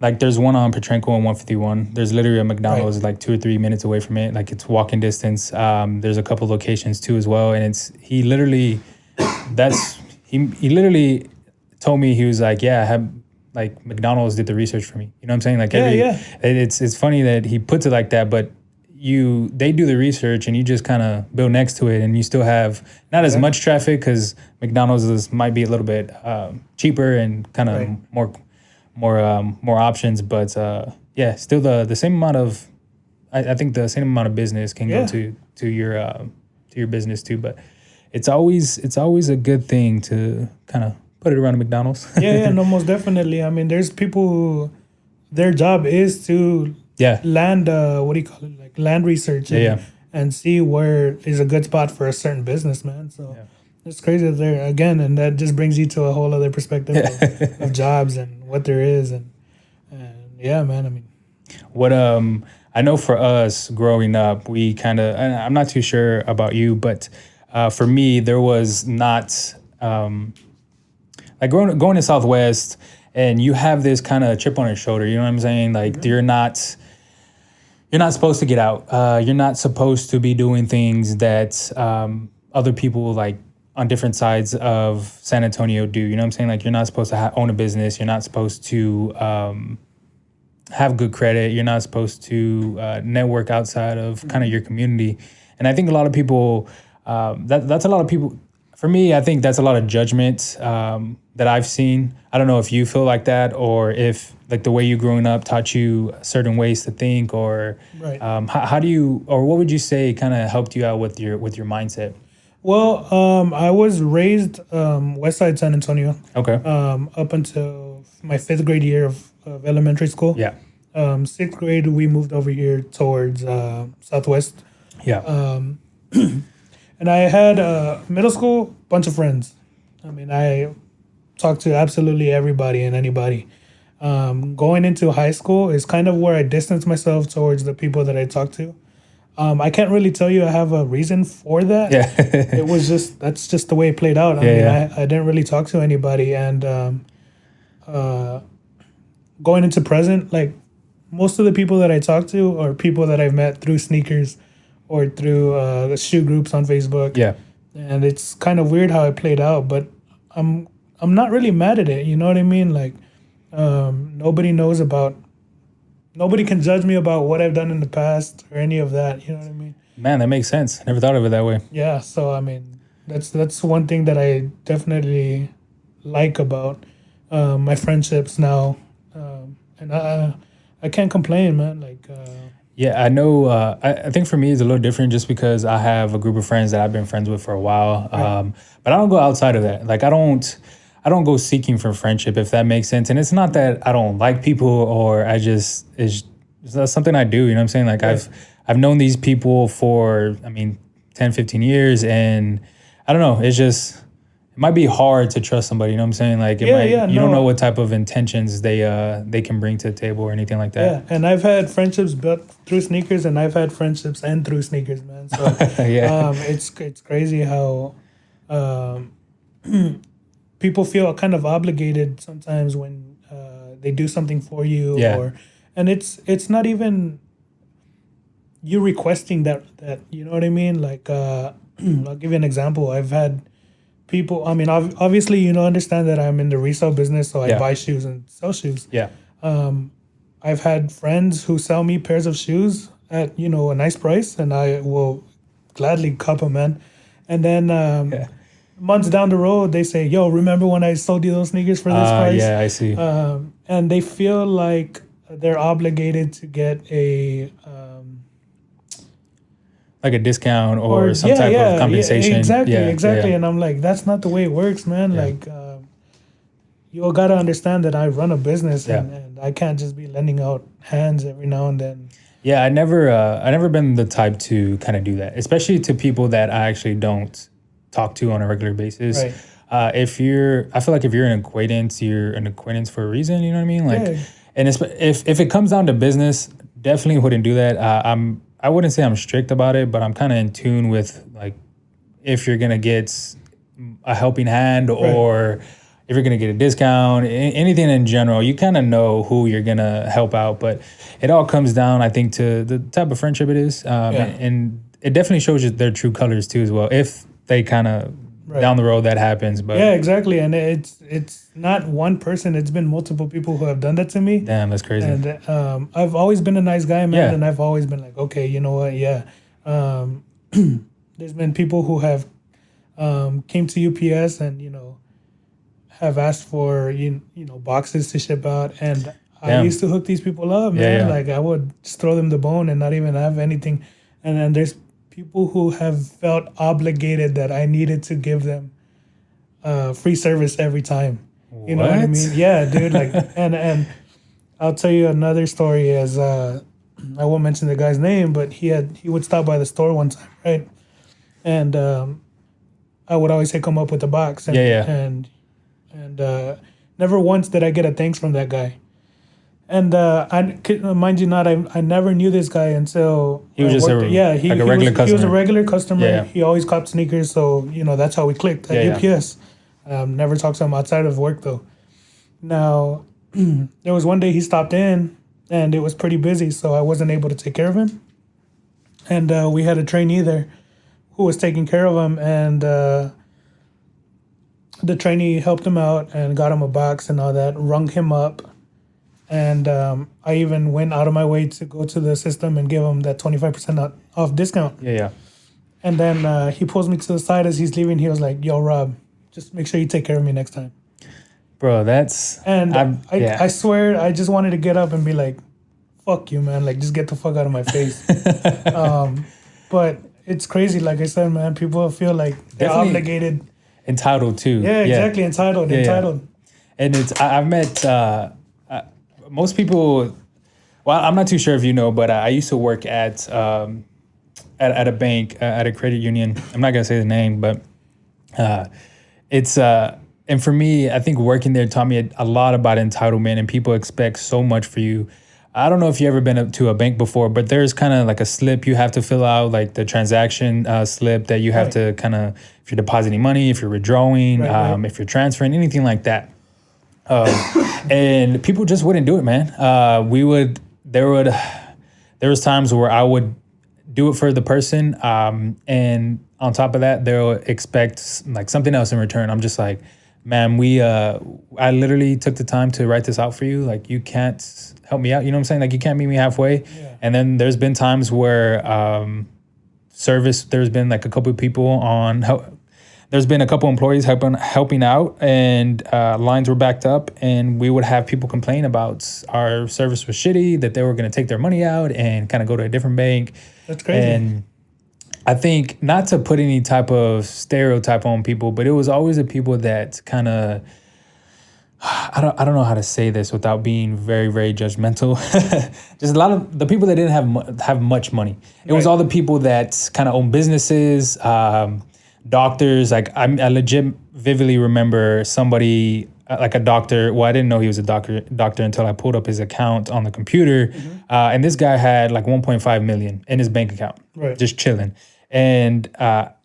like there's one on Petrenko and 151. There's literally a McDonald's like 2 or 3 minutes away from it. Like it's walking distance. There's a couple locations too as well, and he literally told me, he was like, yeah, I have like McDonald's did the research for me. You know what I'm saying? Like it's funny that he puts it like that, but they do the research and you just kind of build next to it, and you still have not as much traffic because McDonald's might be a little bit cheaper and kind of more options, but still the same amount of I think the same amount of business can go to your business too. But it's always a good thing to kind of put it around a McDonald's. no, most definitely. I mean, there's people who their job is to land what do you call it, like land research and see where is a good spot for a certain business, man. So it's crazy that there again, and that just brings you to a whole other perspective of jobs and what there is, and yeah, man. I mean, what I know for us growing up, we kind of, I'm not too sure about you, but for me there was not like going to Southwest, and you have this kind of chip on your shoulder. You know what I'm saying? Like you're not supposed to get out. You're not supposed to be doing things that other people like on different sides of San Antonio do. You know what I'm saying? Like you're not supposed to own a business. You're not supposed to have good credit. You're not supposed to network outside of kind of your community. And I think a lot of people, that's a lot of people. For me, I think that's a lot of judgment that I've seen. I don't know if you feel like that, or if like the way you growing up taught you certain ways to think, or Right. how do you, or what would you say kind of helped you out with your mindset? Well, I was raised West Side San Antonio Okay. up until my 5th grade year of elementary school. Yeah. 6th grade, we moved over here towards Southwest. Yeah. And I had middle school, bunch of friends. I mean, I talked to absolutely everybody and anybody. Going into high school is kind of where I distanced myself towards the people that I talked to. I can't really tell you I have a reason for that. Yeah. It was that's just the way it played out. I mean, I didn't really talk to anybody. And going into present, like most of the people that I talk to are people that I've met through sneakers or through the shoe groups on Facebook. Yeah. And it's kind of weird how it played out, but I'm not really mad at it. You know what I mean? Like nobody can judge me about what I've done in the past or any of that. You know what I mean? Man, that makes sense. I never thought of it that way. Yeah. So I mean, that's one thing that I definitely like about my friendships now, and I can't complain, man. Like. Yeah, I know. I think for me it's a little different just because I have a group of friends that I've been friends with for a while. Right. But I don't go outside of that. Like I don't go seeking for friendship, if that makes sense. And it's not that I don't like people or it's something I do. You know what I'm saying? Like Right. I've known these people for 10, 15 years, and I don't know. It's just it might be hard to trust somebody. You know what I'm saying? Like you don't know what type of intentions they can bring to the table or anything like that. Yeah, and I've had friendships built through sneakers, and I've had friendships and through sneakers, man. So Yeah. it's crazy how people feel kind of obligated sometimes when they do something for you, Yeah. and it's not even you requesting that you know what I mean. Like I'll give you an example. I've had people. I mean, obviously, understand that I'm in the resale business, so I buy shoes and sell shoes. Yeah. I've had friends who sell me pairs of shoes at a nice price, and I will gladly cop them, man. And then months down the road, they say, "Yo, remember when I sold you those sneakers for this price?" Yeah, I see. And they feel like they're obligated to get a like a discount or some type of compensation. Exactly. Yeah. And I'm like, that's not the way it works, man. Yeah. Like, you all got to understand that I run a business, Yeah. and I can't just be lending out hands every now and then. Yeah, I never been the type to kind of do that, especially to people that I actually don't talk to on a regular basis. Right. I feel like if you're an acquaintance, you're an acquaintance for a reason. You know what I mean? Like, Yeah. and if it comes down to business, definitely wouldn't do that. I wouldn't say I'm strict about it, but I'm kind of in tune with like if you're gonna get a helping hand or if you're gonna get a discount, anything in general, you kind of know who you're gonna help out. But it all comes down, I think, to the type of friendship it is, and it definitely shows you their true colors too as well. If they kind of down the road that happens, but yeah, exactly, and it's not one person; it's been multiple people who have done that to me. Damn, that's crazy. And I've always been a nice guy, man, and I've always been like, okay, you know what? Yeah, there's been people who have came to UPS and have asked for boxes to ship out, and I used to hook these people up, man. Like I would just throw them the bone and not even have anything, and then there's people who have felt obligated that I needed to give them free service every time. You know what I mean? Yeah, dude. Like, and I'll tell you another story. As I won't mention the guy's name, but he would stop by the store one time, right? And I would always say, "Come up with the box." And and never once did I get a thanks from that guy. And mind you not, I never knew this guy until he was just a regular customer. He was a regular customer. Yeah. He always copped sneakers, so that's how we clicked at UPS. Never talked to him outside of work though. Now, there was one day he stopped in, and it was pretty busy, so I wasn't able to take care of him. And we had a trainee there who was taking care of him, and the trainee helped him out and got him a box and all that, rung him up. And I even went out of my way to go to the system and give him that 25% off discount. Yeah. And then he pulls me to the side as he's leaving. He was like, "Yo, Rob, just make sure you take care of me next time." Bro, that's... And I swear, I just wanted to get up and be like, "Fuck you, man! Like, just get the fuck out of my face." But it's crazy. Like I said, man, people feel like they're Definitely obligated, entitled too. Yeah, exactly, entitled. And it's I've met most people. Well, I'm not too sure if you know, but I used to work at a bank, at a credit union. I'm not gonna say the name, but it's and for me, I think working there taught me a lot about entitlement, and people expect so much for you. I don't know if you ever been to a bank before, but there's kind of like a slip you have to fill out, like the transaction slip that you have to kind of, if you're depositing money, if you're withdrawing, if you're transferring, anything like that. And people just wouldn't do it, man. There was times where I would do it for the person, and on top of that, they'll expect like something else in return. I'm just like, man, I literally took the time to write this out for you. Like, you can't help me out. You know what I'm saying? Like, you can't meet me halfway. Yeah. And then there's been times where there's been like a couple of people there's been a couple employees helping out, and lines were backed up, and we would have people complain about our service was shitty, that they were going to take their money out and kind of go to a different bank. That's crazy. And I think, not to put any type of stereotype on people, but it was always the people that kind of, I don't know how to say this without being very, very judgmental. Just a lot of the people that didn't have much money. It was all the people that kind of own businesses, doctors. Like, I legit vividly remember somebody, like a doctor. Well, I didn't know he was a doctor until I pulled up his account on the computer. And this guy had like 1.5 million in his bank account, just chilling. And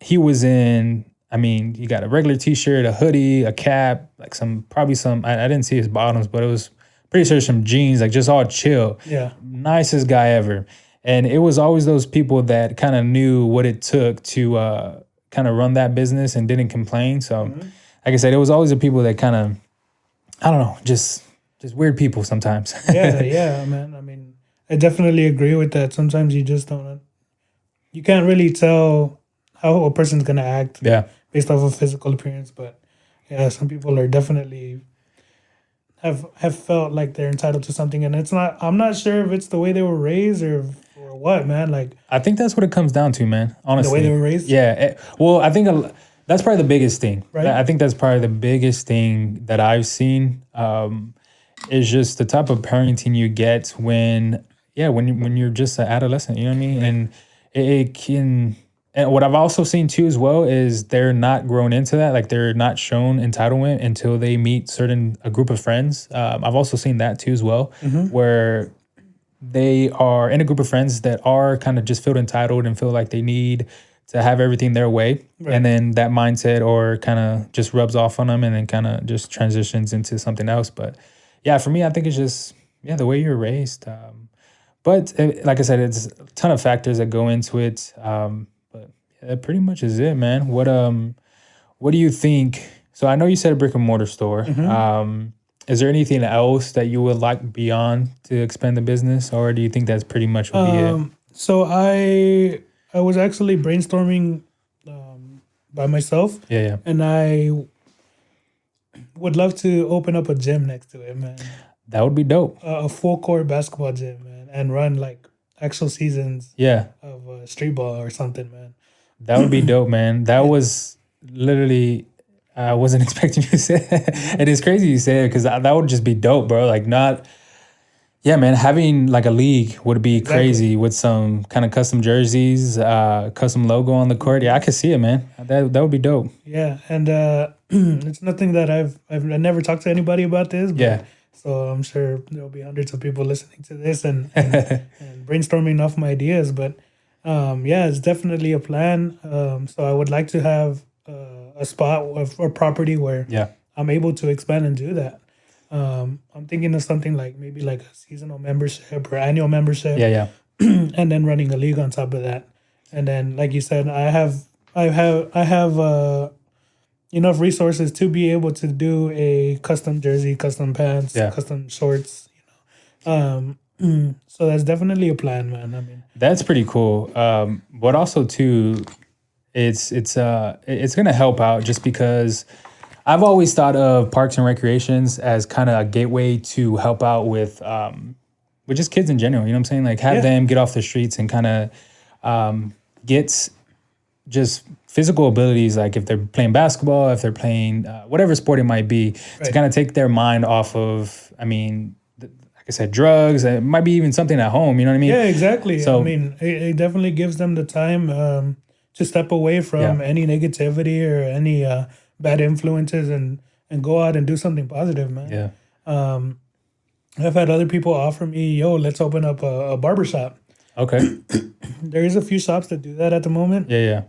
he was in, I mean, you got a regular t-shirt, a hoodie, a cap, like probably some, I didn't see his bottoms, but it was pretty sure some jeans, like just all chill. Yeah. Nicest guy ever. And it was always those people that kind of knew what it took to kind of run that business and didn't complain. So, like I said, it was always the people that kind of, I don't know, just weird people sometimes. yeah, man. I mean, I definitely agree with that. Sometimes you just don't, you can't really tell how a person's going to act based off of physical appearance. But yeah, some people are definitely have felt like they're entitled to something. And I'm not sure if it's the way they were raised or what, man. Like, I think that's what it comes down to, man. Honestly. The way they were raised? Yeah. Well, I think that's probably the biggest thing. Right? I think that's probably the biggest thing that I've seen, is just the type of parenting you get when you're just an adolescent, you know what I mean? And it can, and what I've also seen too as well is they're not grown into that. Like, they're not shown entitlement until they meet a group of friends. I've also seen that too as well, where they are in a group of friends that are kind of just feel entitled and feel like they need to have everything their way. Right. And then that mindset or kind of just rubs off on them and then kind of just transitions into something else. But yeah, for me, I think it's just, the way you're raised. But like I said, it's a ton of factors that go into it. But that pretty much is it, man. What do you think? So I know you said a brick and mortar store. Is there anything else that you would like beyond to expand the business, or do you think that's pretty much would be it? So I was actually brainstorming by myself. Yeah. And I would love to open up a gym next to it, man. That would be dope. A full court basketball gym, man, and run like actual seasons. Of street ball or something, man. That would be dope, man. That was literally, I wasn't expecting you to say that. It is crazy you say it, because that would just be dope, bro. Like, man, having like a league would be crazy with some kind of custom jerseys, custom logo on the court. Yeah, I could see it, man. That would be dope. Yeah, and it's nothing that I've never talked to anybody about this. But so I'm sure there'll be hundreds of people listening to this and brainstorming off my ideas. But it's definitely a plan. So I would like to have a spot or property where I'm able to expand and do that. I'm thinking of something like maybe like a seasonal membership or annual membership. And then running a league on top of that. And then, like you said, I have enough resources to be able to do a custom jersey, custom pants, custom shorts. So that's definitely a plan, man. I mean, that's pretty cool. But also too, it's gonna help out just because I've always thought of parks and recreations as kind of a gateway to help out with just kids in general. You know what I'm saying? Like have them get off the streets and kind of get just physical abilities, like if they're playing basketball, if they're playing whatever sport it might be, to kind of take their mind off of, I mean, like I said, drugs. It might be even something at home. You know what I mean? Yeah, exactly. So, I mean, it definitely gives them the time to step away from any negativity or any bad influences and go out and do something positive, man. Yeah. I've had other people offer me, yo, let's open up a barbershop. Okay. There is a few shops that do that at the moment. Yeah.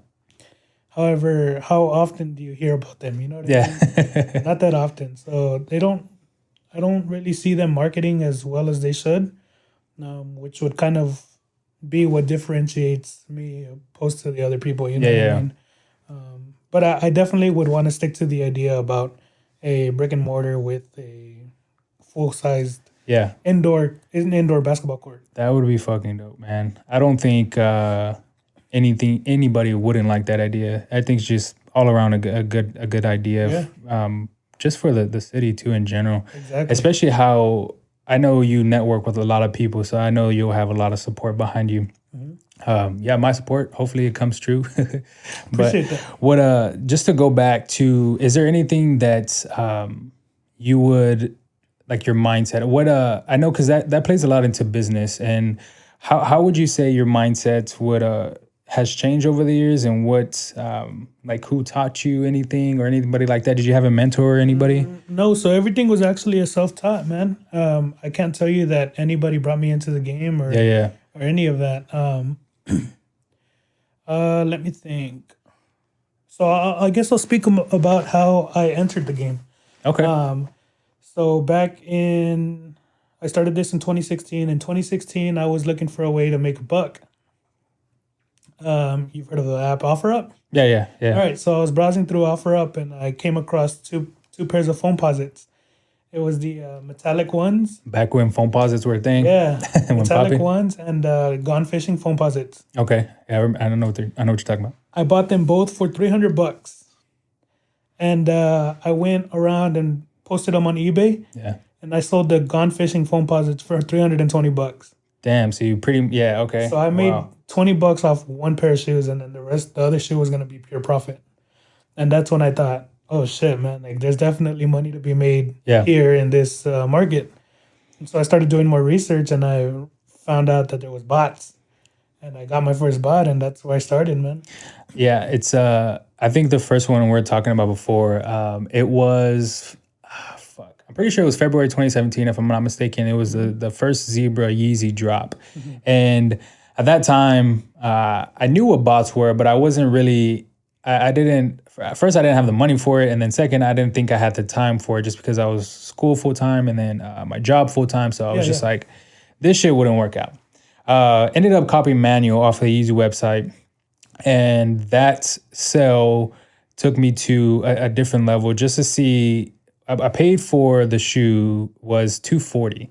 However, how often do you hear about them? You know what I mean? Not that often. So I don't really see them marketing as well as they should, which would kind of be what differentiates me opposed to the other people. You know what I mean? But I definitely would want to stick to the idea about a brick and mortar with a full-sized indoor basketball court. That would be fucking dope, man. I don't think anybody wouldn't like that idea. I think it's just all around a good idea. Just for the city too in general. Exactly. Especially how I know you network with a lot of people, so I know you'll have a lot of support behind you. My support. Hopefully it comes true. But Appreciate that. What just to go back to, is there anything that you would like your mindset? What I know because that plays a lot into business, and how would you say your mindset would has changed over the years, and what like who taught you anything or anybody like that? Did you have a mentor or anybody? No, so everything was actually a self-taught, man. I can't tell you that anybody brought me into the game or any of that. Let me think. So I guess I'll speak about how I entered the game. Okay. So I started this in 2016. In 2016, I was looking for a way to make a buck. You've heard of the app OfferUp? Yeah. All right, so I was browsing through OfferUp and I came across two pairs of Foamposites. It was the metallic ones. Back when Foamposites were a thing. Yeah, metallic popping. ones and Gone Fishing Foamposites. Okay, yeah, I don't know what I know what you're talking about. I bought them both for $300, and I went around and posted them on eBay. Yeah. And I sold the Gone Fishing Foamposites for $320. Damn, so you okay. So I made $20 off one pair of shoes, and then the other shoe was gonna be pure profit. And that's when I thought, oh shit, man, like there's definitely money to be made here in this market. And so I started doing more research, and I found out that there was bots, and I got my first bot, and that's where I started, man. Yeah, it's I think the first one we were talking about before, it was I'm pretty sure it was February 2017, if I'm not mistaken. It was the first Zebra Yeezy drop. Mm-hmm. And at that time, I knew what bots were, but I wasn't really, at first I didn't have the money for it. And then second, I didn't think I had the time for it just because I was school full time and then my job full time. So I was just like, this shit wouldn't work out. Ended up copying manual off the Yeezy website. And that sell took me to a different level just to see. I paid for the shoe was $240.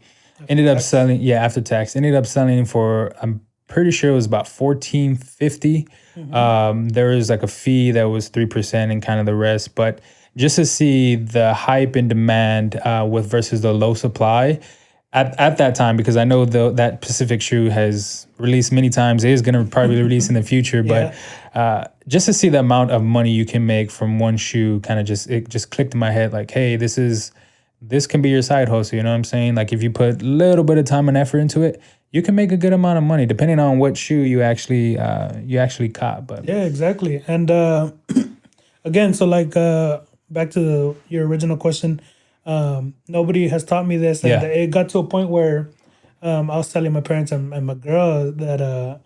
Ended up selling after tax. Ended up selling for, I'm pretty sure it was about $14.50. Mm-hmm. There was like a fee that was 3% and kind of the rest. But just to see the hype and demand with versus the low supply at that time, because I know that specific shoe has released many times, it is going to probably release in the future, but just to see the amount of money you can make from one shoe kind of it just clicked in my head like, hey, this can be your side hustle, you know what I'm saying? Like if you put a little bit of time and effort into it, you can make a good amount of money depending on what shoe you actually caught. But yeah, exactly. And again, so like back to your original question, nobody has taught me this, and it got to a point where I was telling my parents and my girl that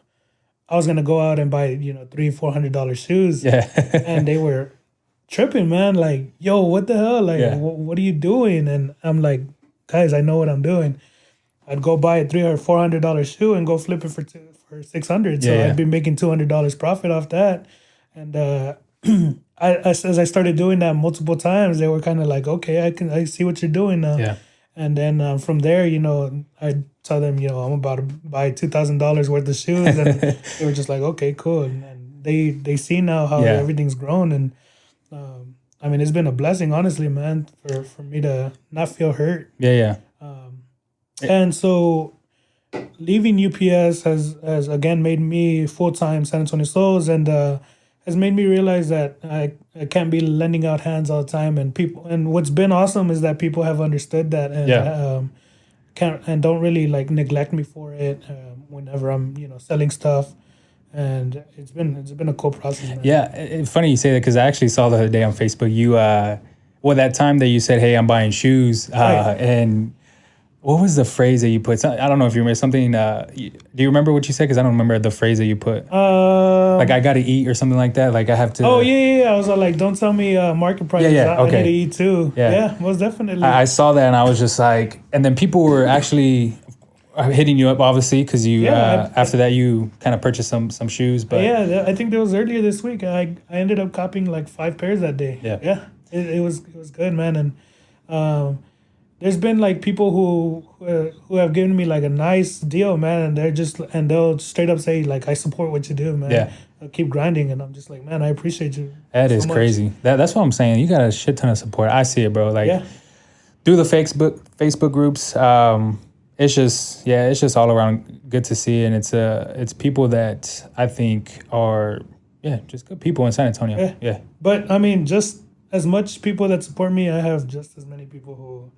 I was gonna go out and buy $300-$400 shoes, and they were tripping, man. Like, yo, what the hell? Like, what are you doing? And I'm like, guys, I know what I'm doing. I'd go buy a $300 or $400 shoe and go flip it for $600. So I'd be making $200 profit off that, and as I started doing that multiple times, they were kind of like, okay, I see what you're doing now. Yeah. And then from there, I tell them, I'm about to buy $2,000 worth of shoes, and they were just like, okay, cool. And they see now how everything's grown, and I mean, it's been a blessing, honestly, man, for me to not feel hurt. Yeah. And so leaving UPS has again made me full-time San Antonio Souls, and has made me realize that I can't be lending out hands all the time. And people, and what's been awesome is that people have understood that, and can't and don't really like neglect me for it whenever I'm selling stuff. And it's been a cool process, man. Yeah, it's funny you say that, because I actually saw the other day on Facebook you that time that you said, "Hey, I'm buying shoes," Right. and what was the phrase that you put? I don't know if you remember something. Do you remember what you said? Because I don't remember the phrase that you put. Like, I got to eat or something like that. Like, I have to. Oh yeah. I was like, don't tell me market prices. Yeah. Okay. I need to eat too. Yeah, most definitely. I saw that and I was just like, and then people were actually hitting you up, obviously, because you after that you kind of purchased some shoes. But yeah, I think that was earlier this week. I ended up copying like 5 pairs that day. Yeah. It was good, man. And there's been like people who have given me like a nice deal, man, and they'll straight up say like, I support what you do, man. Yeah. I'll keep grinding, and I'm just like, man, I appreciate you. That is crazy. That's what I'm saying. You got a shit ton of support. I see it, bro. Like, through the Facebook groups. It's just all around good to see, and it's people that I think are just good people in San Antonio. Yeah. But I mean, just as much people that support me, I have just as many people who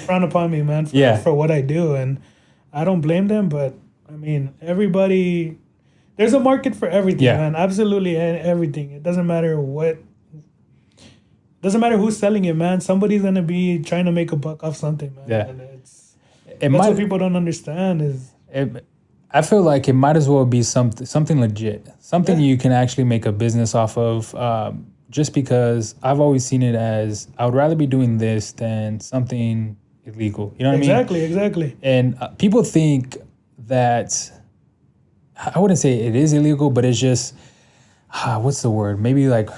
frown upon me, man, for what I do, and I don't blame them. But I mean, everybody, there's a market for everything, man. Absolutely everything. It doesn't matter what. Doesn't matter who's selling it, man. Somebody's gonna be trying to make a buck off something, man. Yeah. And that's what people don't understand is. I feel like it might as well be something legit, something you can actually make a business off of. Just because I've always seen it as, I would rather be doing this than something illegal. You know what I mean? Exactly. And people think that, I wouldn't say it is illegal, but it's just, what's the word? Maybe like,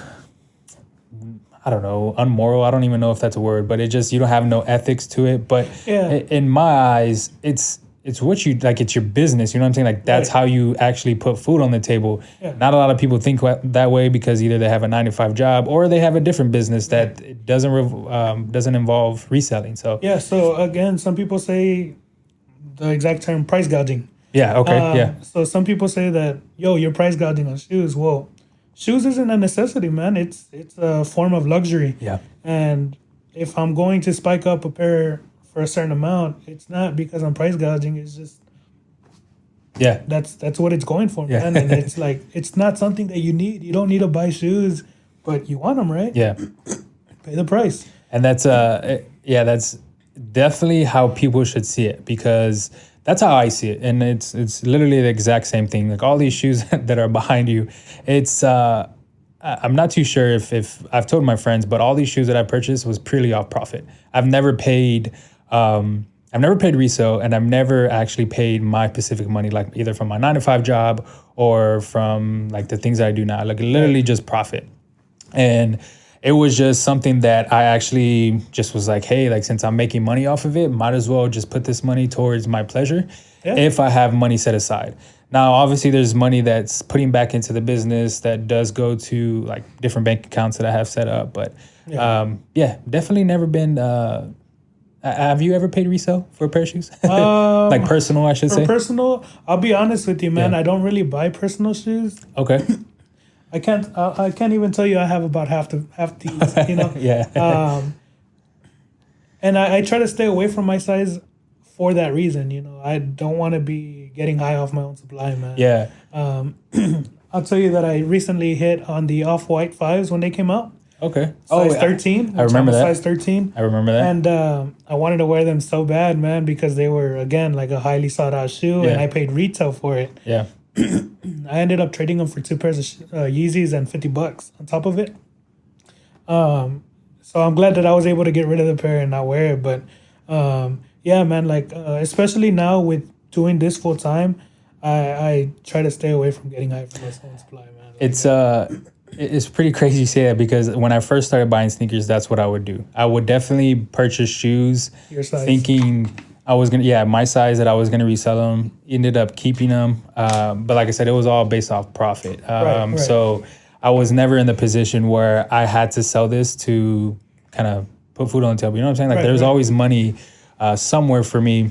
I don't know, unmoral. I don't even know if that's a word, but it just, you don't have no ethics to it. But in my eyes, it's what you, like, it's your business. You know what I'm saying? Like, that's how you actually put food on the table. Yeah. Not a lot of people think that way, because either they have a 9-to-5 job or they have a different business that doesn't involve reselling. So so again, some people say the exact term price gouging. Yeah. Okay. So some people say that, you're price gouging on shoes. Well, shoes isn't a necessity, man. It's a form of luxury. Yeah. And if I'm going to spike up a pair for a certain amount, it's not because I'm price gouging. It's just that's what it's going for, man. And it's like, it's not something that you need. You don't need to buy shoes, but you want them, right? Yeah. Pay the price. And that's that's definitely how people should see it, because that's how I see it. And it's literally the exact same thing. Like, all these shoes that are behind you, it's I'm not too sure if I've told my friends, but all these shoes that I purchased was purely off profit. I've never paid resale, and I've never actually paid my specific money, like either from my 9-to-5 job or from like the things that I do now, like literally just profit. And it was just something that I actually just was like, hey, like, since I'm making money off of it, might as well just put this money towards my pleasure if I have money set aside. Now, obviously, there's money that's putting back into the business that does go to like different bank accounts that I have set up. But definitely never been. Have you ever paid resale for a pair of shoes? Like personal, I should say. Personal, I'll be honest with you, man. I don't really buy personal shoes. Okay. I can't even tell you I have about half these, you know. And I try to stay away from my size for that reason, you know. I don't want to be getting high off my own supply, man. Yeah. I'll tell you that I recently hit on the Off-White 5s when they came out. Okay. Size 13. I remember that. Size 13. I remember that. And I wanted to wear them so bad, man, because they were, again, like a highly sought out shoe, and I paid retail for it. Yeah. I ended up trading them for 2 pairs of Yeezys and $50 on top of it. So I'm glad that I was able to get rid of the pair and not wear it. But man, like especially now with doing this full time, I try to stay away from getting high from my own supply, man. Like, it's pretty crazy you say that, because when I first started buying sneakers, that's what I would do. I would definitely purchase shoes your size. thinking I was gonna, my size that I was gonna resell them. Ended up keeping them, but like I said, it was all based off profit. Right. So I was never in the position where I had to sell this to kind of put food on the table. You know what I'm saying? Like there's always money somewhere for me,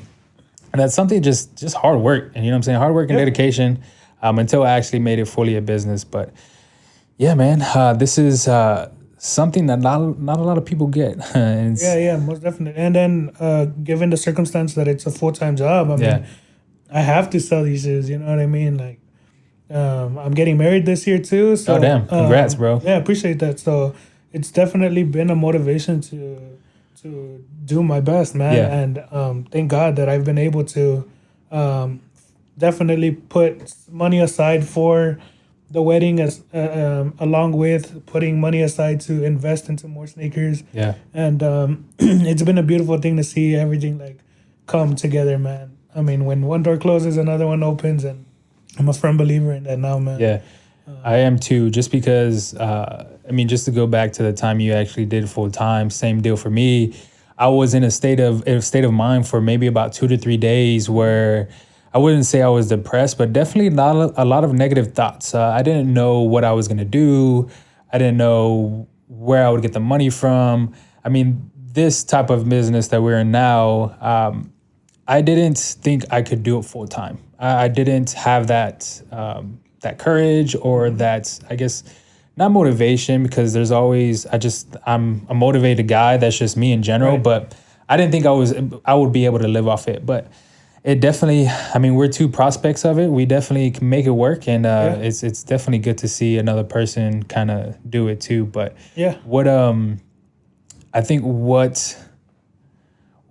and that's something just hard work. And you know what I'm saying? Hard work and dedication until I actually made it fully a business. But yeah, man, this is something that not a lot of people get. Yeah, most definitely. And then given the circumstance that it's a full-time job, I mean, I have to sell these shoes, you know what I mean? Like, I'm getting married this year too. So, oh, damn. Congrats, bro. Yeah, appreciate that. So it's definitely been a motivation to do my best, man. Yeah. And thank God that I've been able to definitely put money aside for the wedding, as along with putting money aside to invest into more sneakers. Yeah. And it's been a beautiful thing to see everything like come together, man. I mean, when one door closes, another one opens, and I'm a firm believer in that now, man. Yeah, I am too. Just because, just to go back to the time you actually did full time, same deal for me. I was in a state of mind for maybe about 2 to 3 days where I wouldn't say I was depressed, but definitely a lot of negative thoughts. I didn't know what I was gonna do. I didn't know where I would get the money from. I mean, this type of business that we're in now, I didn't think I could do it full time. I didn't have that courage or that, I guess, not motivation, because there's always, I'm a motivated guy. That's just me in general. Right. But I didn't think I would be able to live off it. But it definitely, we're two prospects of it. We definitely can make it work. And it's definitely good to see another person kind of do it too. But what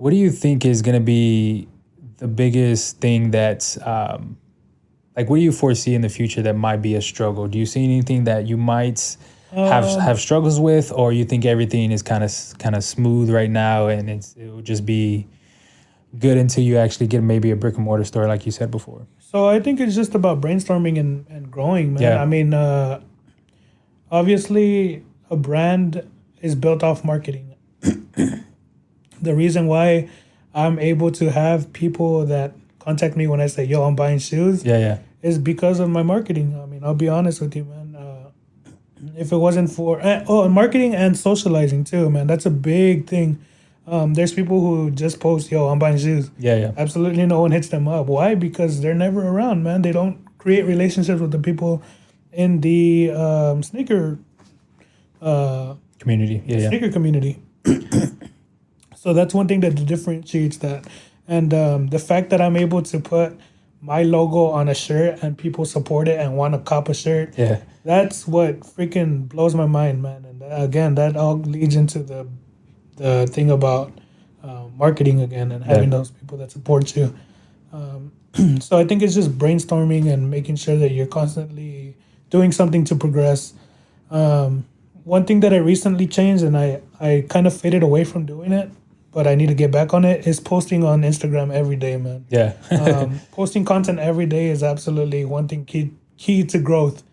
do you think is going to be the biggest thing that, what do you foresee in the future that might be a struggle? Do you see anything that you might have struggles with, or you think everything is kind of smooth right now and it will just be good until you actually get maybe a brick and mortar store, like you said before? So I think it's just about brainstorming and growing, man. Yeah. I mean, obviously a brand is built off marketing. The reason why I'm able to have people that contact me when I say, yo, I'm buying shoes, is because of my marketing. I mean, I'll be honest with you, man. If it wasn't for marketing and socializing too, man, that's a big thing. There's people who just post, yo, I'm buying shoes. Yeah. Absolutely no one hits them up. Why? Because they're never around, man. They don't create relationships with the people in the sneaker community. Sneaker community. So that's one thing that differentiates that. And the fact that I'm able to put my logo on a shirt and people support it and want to cop a shirt, that's what freaking blows my mind, man. And again, that all leads into the thing about marketing again and having those people that support you. So I think it's just brainstorming and making sure that you're constantly doing something to progress. One thing that I recently changed, and I kind of faded away from doing it, but I need to get back on it, is posting on Instagram every day, man. Yeah. Posting content every day is absolutely one thing key to growth.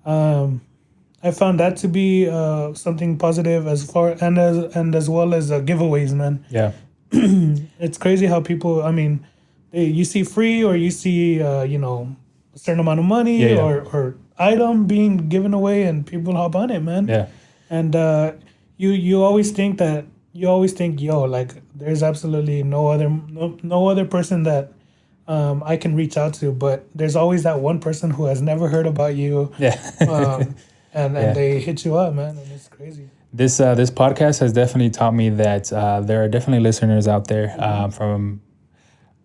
I found that to be something positive as well as giveaways, man. Yeah. It's crazy how people, you see free or you see, a certain amount of money or item being given away and people hop on it, man. Yeah. And you always think, yo, like there's absolutely no other person that I can reach out to, but there's always that one person who has never heard about you. Yeah. And they hit you up, man, and it's crazy. This podcast has definitely taught me that there are definitely listeners out there from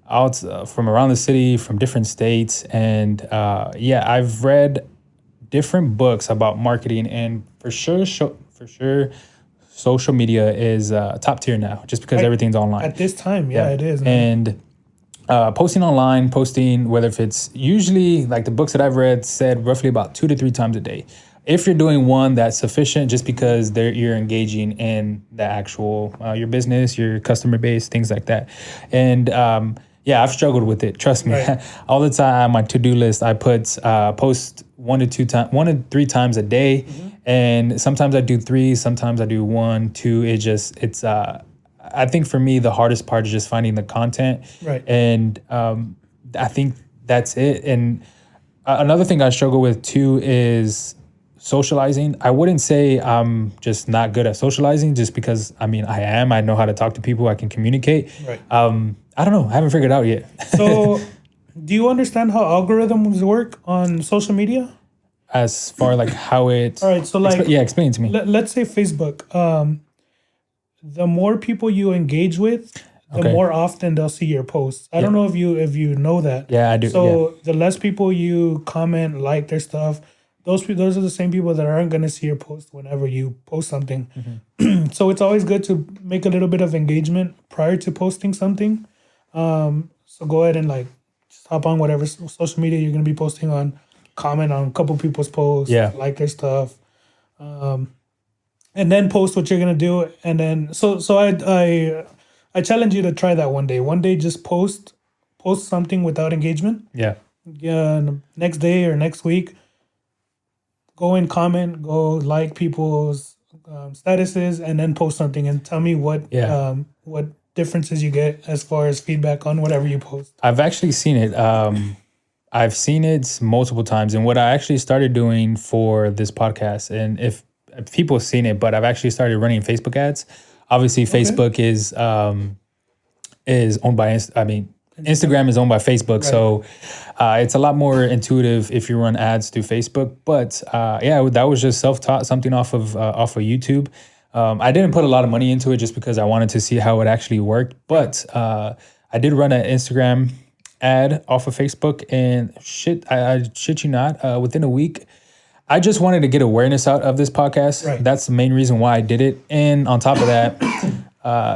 around the city, from different states, and I've read different books about marketing, and for sure, social media is top tier now, just because everything's online at this time. Yeah, it is, man. And posting online, whether if it's usually like the books that I've read said roughly about 2 to 3 times a day. If you're doing one, that's sufficient, just because you're engaging in the actual your business, your customer base, things like that. And I've struggled with it. Trust me, all the time on my to-do list, I put post 1 to 3 times a day, and sometimes I do 3, sometimes I do 1, 2. I think for me, the hardest part is just finding the content. Right. And I think that's it. And another thing I struggle with too is socializing. I wouldn't say I'm just not good at socializing, just because I mean I am. I know how to talk to people. I can communicate. Right. I don't know. I haven't figured it out yet. So, do you understand how algorithms work on social media? As far like how it. All right. So, like, explain it to me. let's say Facebook. The more people you engage with, the Okay. more often they'll see your posts. I don't know if you know that. Yeah, I do. So the less people you comment, like their stuff, those are the same people that aren't going to see your post whenever you post something. Mm-hmm. So it's always good to make a little bit of engagement prior to posting something. So go ahead and like just hop on whatever social media you're going to be posting on, comment on a couple people's posts, Yeah. like their stuff, and then post what you're going to do. And then so I challenge you to try that one day. One day, just post something without engagement. Yeah. Yeah, and the next day or next week, go and comment, go like people's statuses, and then post something and tell me what differences you get as far as feedback on whatever you post. I've actually seen it. I've seen it multiple times, and what I actually started doing for this podcast, and if people have seen it, but I've actually started running Facebook ads. Obviously, Facebook is owned by Instagram is owned by Facebook, so it's a lot more intuitive if you run ads through Facebook. But that was just self-taught, something off of YouTube. I didn't put a lot of money into it just because I wanted to see how it actually worked. But I did run an Instagram ad off of Facebook, and I shit you not, within a week, I just wanted to get awareness out of this podcast. Right. That's the main reason why I did it. And on top of that,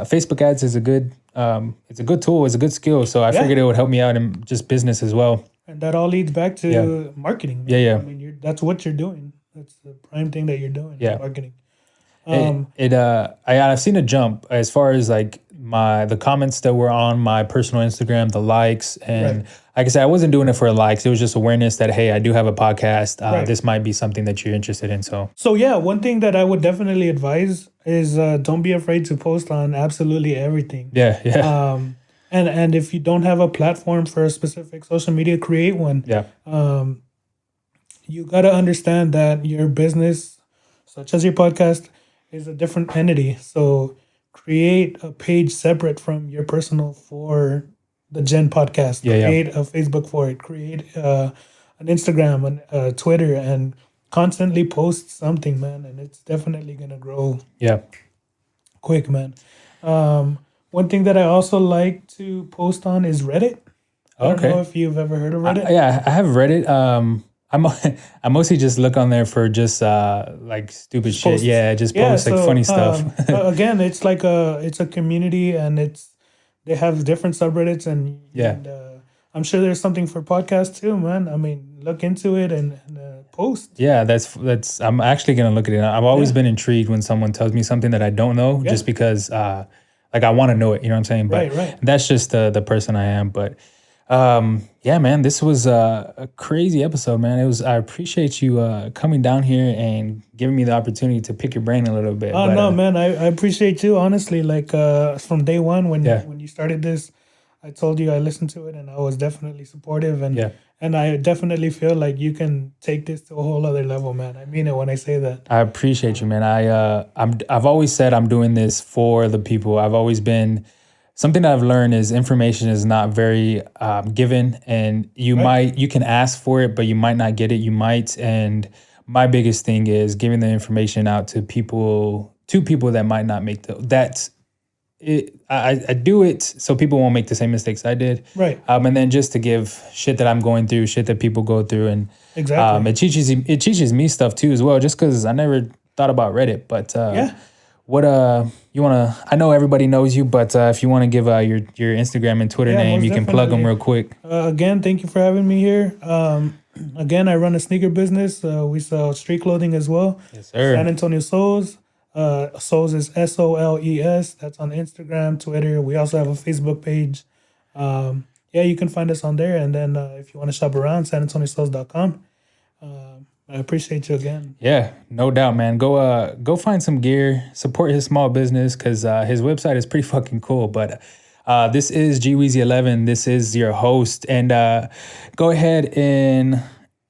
Facebook ads is a good tool. It's a good skill. So I figured it would help me out in just business as well. And that all leads back to marketing. Man. Yeah. I mean, that's what you're doing. That's the prime thing that you're doing. Yeah. Marketing. I've seen a jump as far as like the comments that were on my personal Instagram, the likes, and like I said, I wasn't doing it for likes. It was just awareness that, hey, I do have a podcast. This might be something that you're interested in. So one thing that I would definitely advise is don't be afraid to post on absolutely everything. Yeah. And if you don't have a platform for a specific social media, create one. Yeah. You got to understand that your business, such as your podcast, is a different entity. So create a page separate from your personal for the Gen podcast. Create a Facebook for it. Create an Instagram and Twitter, and constantly post something, man. And it's definitely gonna grow. Yeah. Quick, man. One thing that I also like to post on is Reddit. I don't know if you've ever heard of Reddit. I have Reddit. I mostly just look on there for just like stupid shit. Posts. Yeah, just post like funny stuff. Again, it's like it's a community, and they have different subreddits, and I'm sure there's something for podcasts too, man. I mean, look into it and post. Yeah, that's. I'm actually gonna look at it. I've always been intrigued when someone tells me something that I don't know, just because like I want to know it. You know what I'm saying? But that's just the person I am. But man, this was a crazy episode, man. I appreciate you coming down here and giving me the opportunity to pick your brain a little bit. Oh, no, man, I appreciate you, honestly. Like from day one when you started this, I told you I listened to it and I was definitely supportive, and I definitely feel like you can take this to a whole other level, man. I mean it when I say that. I appreciate you, man. I've always said I'm doing this for the people. I've always been. Something that I've learned is information is not very given, and you can ask for it, but you might not get it. You might, and my biggest thing is giving the information out to people that might not make I do it so people won't make the same mistakes I did. Right. And then just to give shit that I'm going through, shit that people go through, and it teaches me stuff too as well. Just because I never thought about Reddit, but what you wanna? I know everybody knows you, but if you want to give your Instagram and Twitter name, you can plug them real quick. Again, thank you for having me here. Again, I run a sneaker business. We sell street clothing as well. Yes, sir. San Antonio Soles. Soles is SOLES. That's on Instagram, Twitter. We also have a Facebook page. You can find us on there. And then if you want to shop around, sanantoniosoles.com. I appreciate you again. Yeah, no doubt, man. Go find some gear, support his small business because his website is pretty fucking cool. But this is GWeezy11. This is your host, and go ahead and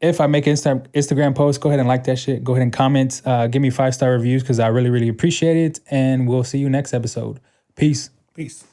if I make an Instagram post, go ahead and like that shit. Go ahead and comment. Give me 5-star reviews because I really, really appreciate it. And we'll see you next episode. Peace. Peace.